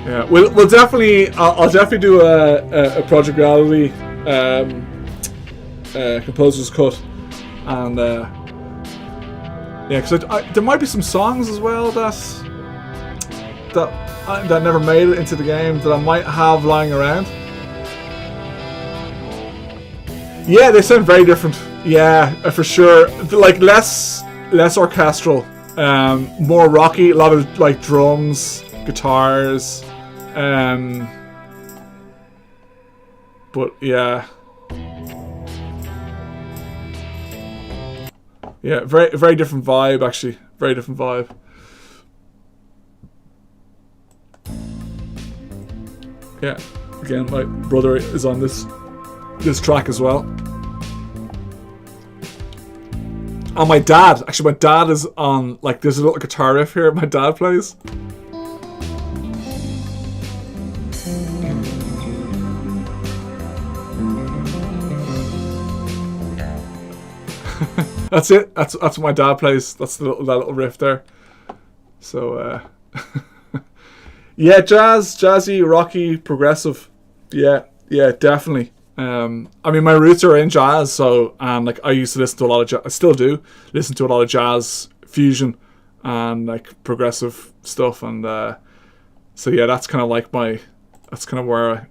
Yeah, we'll definitely I'll definitely do a Project Reality composer's cut, and yeah, because there might be some songs as well that never made it into the game that I might have lying around. Yeah, they sound very different. Yeah, for sure. Like less orchestral, more rocky. A lot of like drums, guitars, but yeah. Yeah, very different vibe actually. Very different vibe. Yeah, again, my brother is on this track as well. And my dad is on, like, there's a little guitar riff here my dad plays. That's it. That's what my dad plays. That's that little riff there. So yeah, jazzy, rocky, progressive. Yeah, definitely. I mean, my roots are in jazz, so like I used to listen to a lot of jazz. I still do listen to a lot of jazz fusion and like progressive stuff, and so yeah, that's kind of like that's kind of where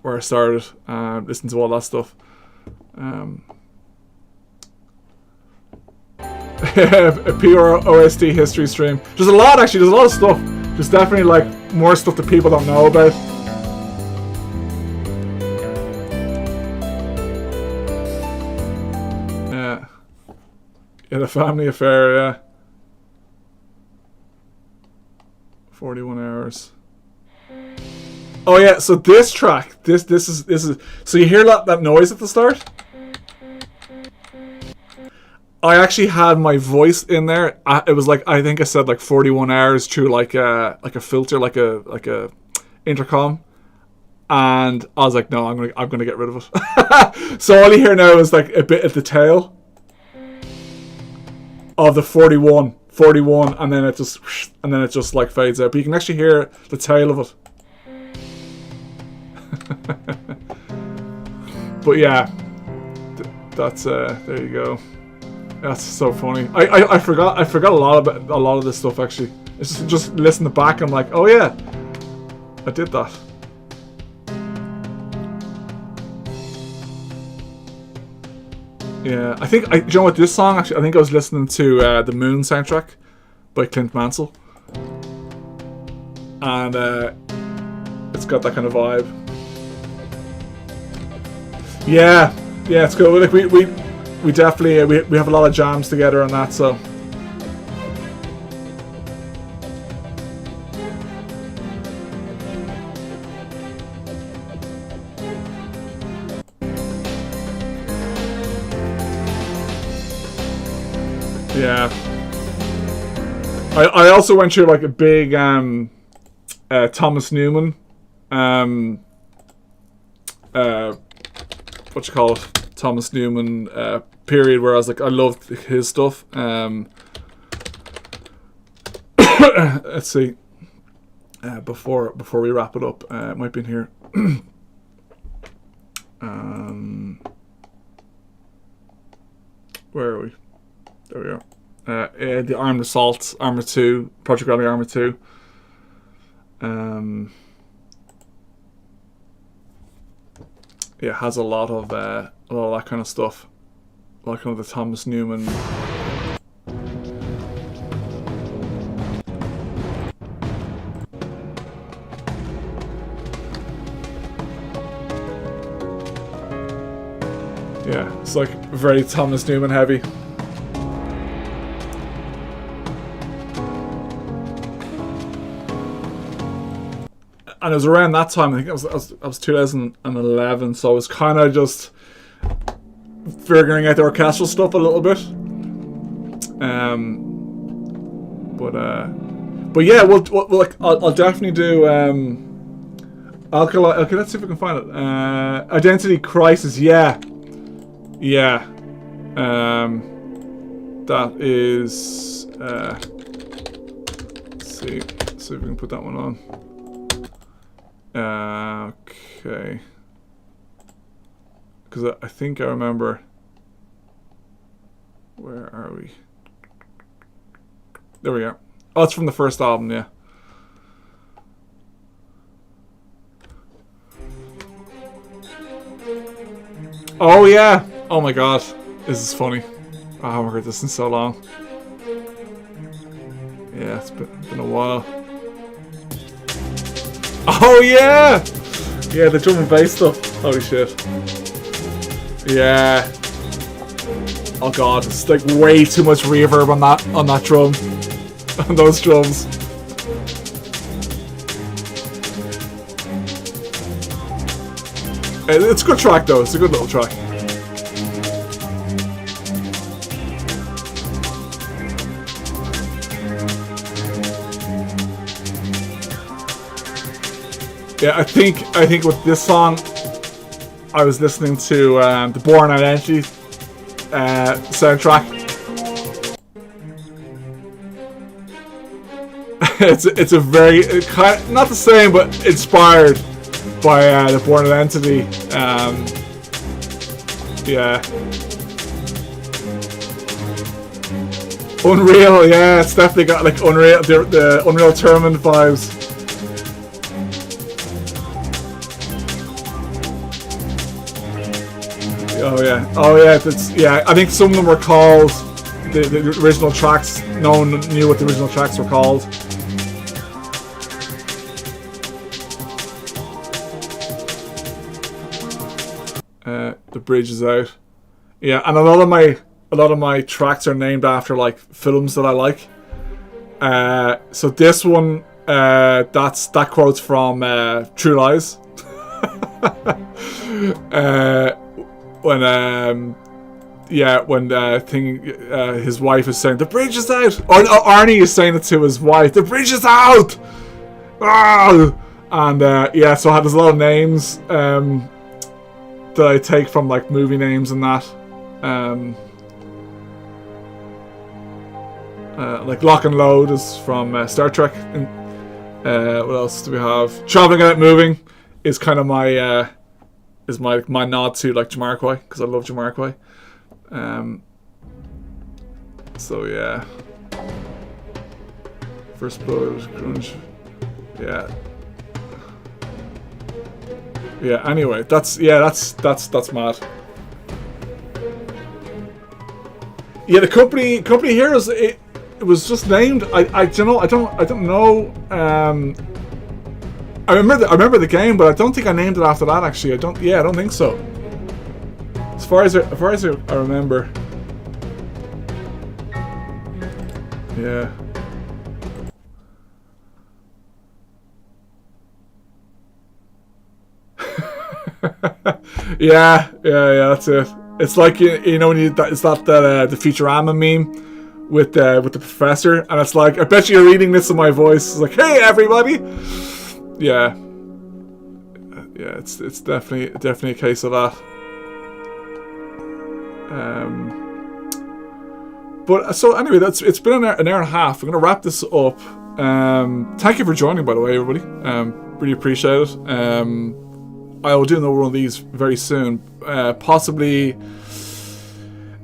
I started listening to all that stuff. A pure OST history stream. There's a lot actually. There's a lot of stuff. There's definitely like more stuff that people don't know about. Yeah, The Family Affair. Yeah. 41 hours. Oh yeah. So this track. This is. So you hear that noise at the start. I actually had my voice in there. It was like, I think I said like 41 hours through like a filter, like a intercom, and I was like, no, I'm gonna get rid of it. So all you hear now is like a bit at the tail of the 41, and then it just like fades out. But you can actually hear the tail of it. But yeah, that's there you go. That's so funny. I forgot a lot of this stuff actually. It's just listen to back. I'm like, oh yeah, I did that. Yeah, I think you know what, this song actually. I think I was listening to the Moon soundtrack by Clint Mansell, and it's got that kind of vibe. Yeah, it's good. Like we definitely we have a lot of jams together on that, so yeah. I also went through like a big Thomas Newman what you call it, Thomas Newman period where I was like, I loved his stuff. Let's see. Before we wrap it up, it might be in here. Where are we? There we are. The Armed Assault, Armour 2, Project Rally Armour 2. Yeah, it has a lot of that kind of stuff. Like kind of the Thomas Newman. Yeah, it's like very Thomas Newman heavy. And it was around that time, I think it was 2011, so I was kind of just figuring out the orchestral stuff a little bit. But yeah, we'll like I'll definitely do. Okay, let's see if we can find it. Identity Crisis, yeah. That is. Let's see if we can put that one on. Okay. Because I think I remember. Where are we? There we are. Oh, it's from the first album, yeah. Oh yeah! Oh my god. This is funny. I haven't heard this in so long. Yeah, it's been a while. Oh yeah! Yeah, the drum and bass stuff. Holy shit. Yeah. Oh god, it's like way too much reverb on that drum. On those drums. It's a good track though, it's a good little track. Yeah, I think with this song, I was listening to the Born Identity soundtrack. it's a very not the same, but inspired by the Born Identity. Yeah, Unreal. Yeah, it's definitely got like Unreal, the Unreal Tournament vibes. Oh yeah. Yeah. I think some of them were called the original tracks. No one knew what the original tracks were called. The Bridge is Out. Yeah, and a lot of my tracks are named after like films that I like. So this one, that quote's from True Lies. When his wife is saying the bridge is out, or Arnie is saying it to his wife, the bridge is out. Ah! And yeah, so there's a lot of names that I take from like movie names and that. Like Lock and Load is from Star Trek. And, what else do we have? Traveling Out Moving is kind of my my nod to like Jamiroquai, because I love Jamiroquai. So yeah. First Blood, grunge. Yeah. Yeah. Anyway, that's mad. Yeah, the company Heroes. It was just named. I don't know. I remember the game, but I don't think I named it after that. Actually, I don't think so. As far as I remember. Yeah. yeah, that's it. It's like you know when it's that the Futurama meme with the professor, and it's like, I bet you're reading this in my voice. It's like, hey everybody. Yeah, it's definitely a case of that. But so anyway, it's been an hour and a half. We're gonna wrap this up. Thank you for joining, by the way, everybody. Really appreciate it. I will do another one of these very soon. Possibly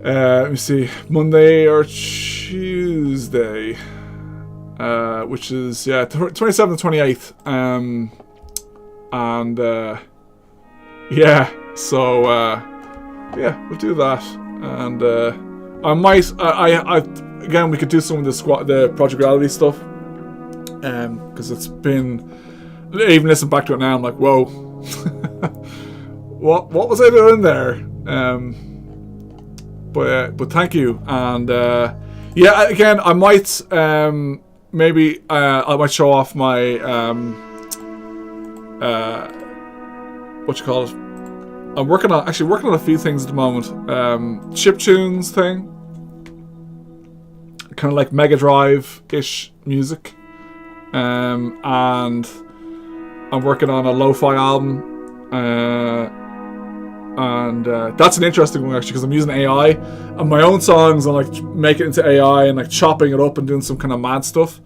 Let me see, Monday or Tuesday, which is 27th and 28th. And yeah, so yeah, we'll do that. And I might, I again, we could do some of the Project Reality stuff, because it's been, even listening back to it now, I'm like, whoa, what was I doing there? But thank you. And yeah, again, I might maybe I might show off my what you call it. I'm working on a few things at the moment. Chiptunes thing, kind of like Mega Drive-ish music, and I'm working on a lo-fi album, and that's an interesting one actually, because I'm using AI and my own songs and like make it into AI and like chopping it up and doing some kind of mad stuff.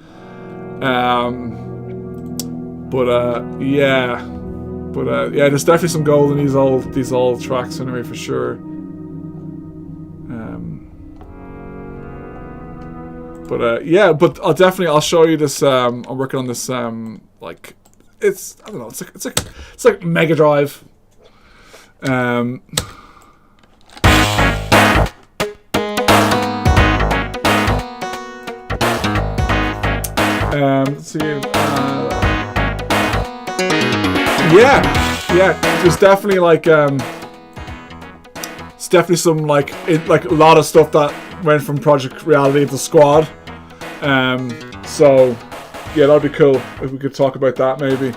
Yeah, there's definitely some gold in these old tracks anyway, for sure. Yeah, but I'll show you this. I'm working on this. Like, it's, I don't know. It's like Mega Drive. Let's see. Yeah. There's definitely like it's definitely some like a lot of stuff that went from Project Reality into Squad. So yeah, that'd be cool if we could talk about that maybe.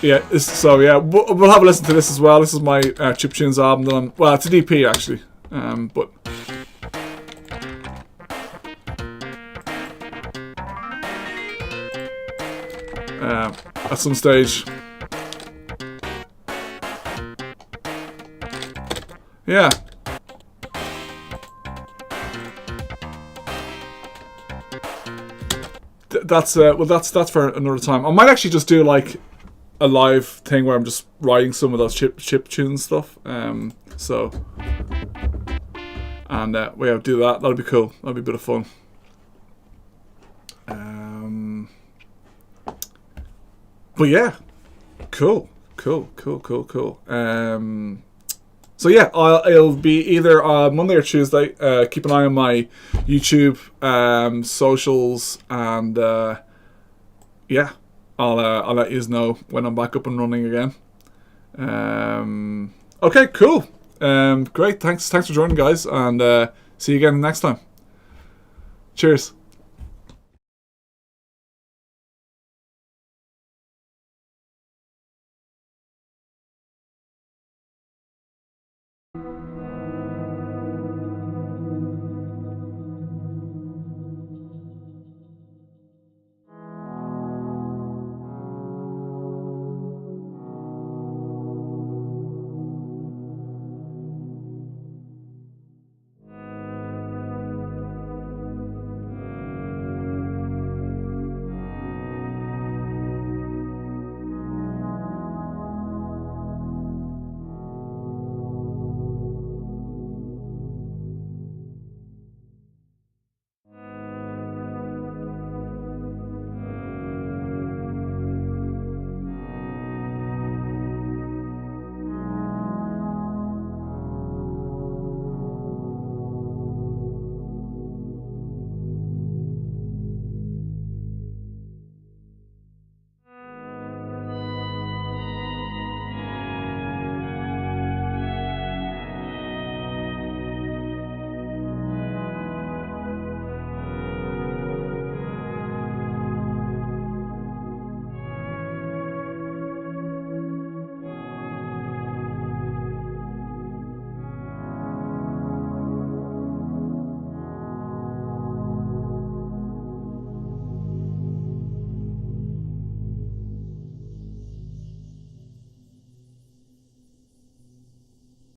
Yeah, so yeah, we'll have a listen to this as well. This is my Chiptunes album. Well, it's an EP actually, but. At some stage. Yeah. That's for another time. I might actually just do like a live thing where I'm just writing some of those chiptune stuff. So, and we'll do that. That'll be cool. That'll be a bit of fun. But yeah, cool. So yeah, it'll be either Monday or Tuesday. Keep an eye on my YouTube socials, and yeah, I'll let you know when I'm back up and running again. Okay, cool. Great. Thanks for joining, guys, and see you again next time. Cheers.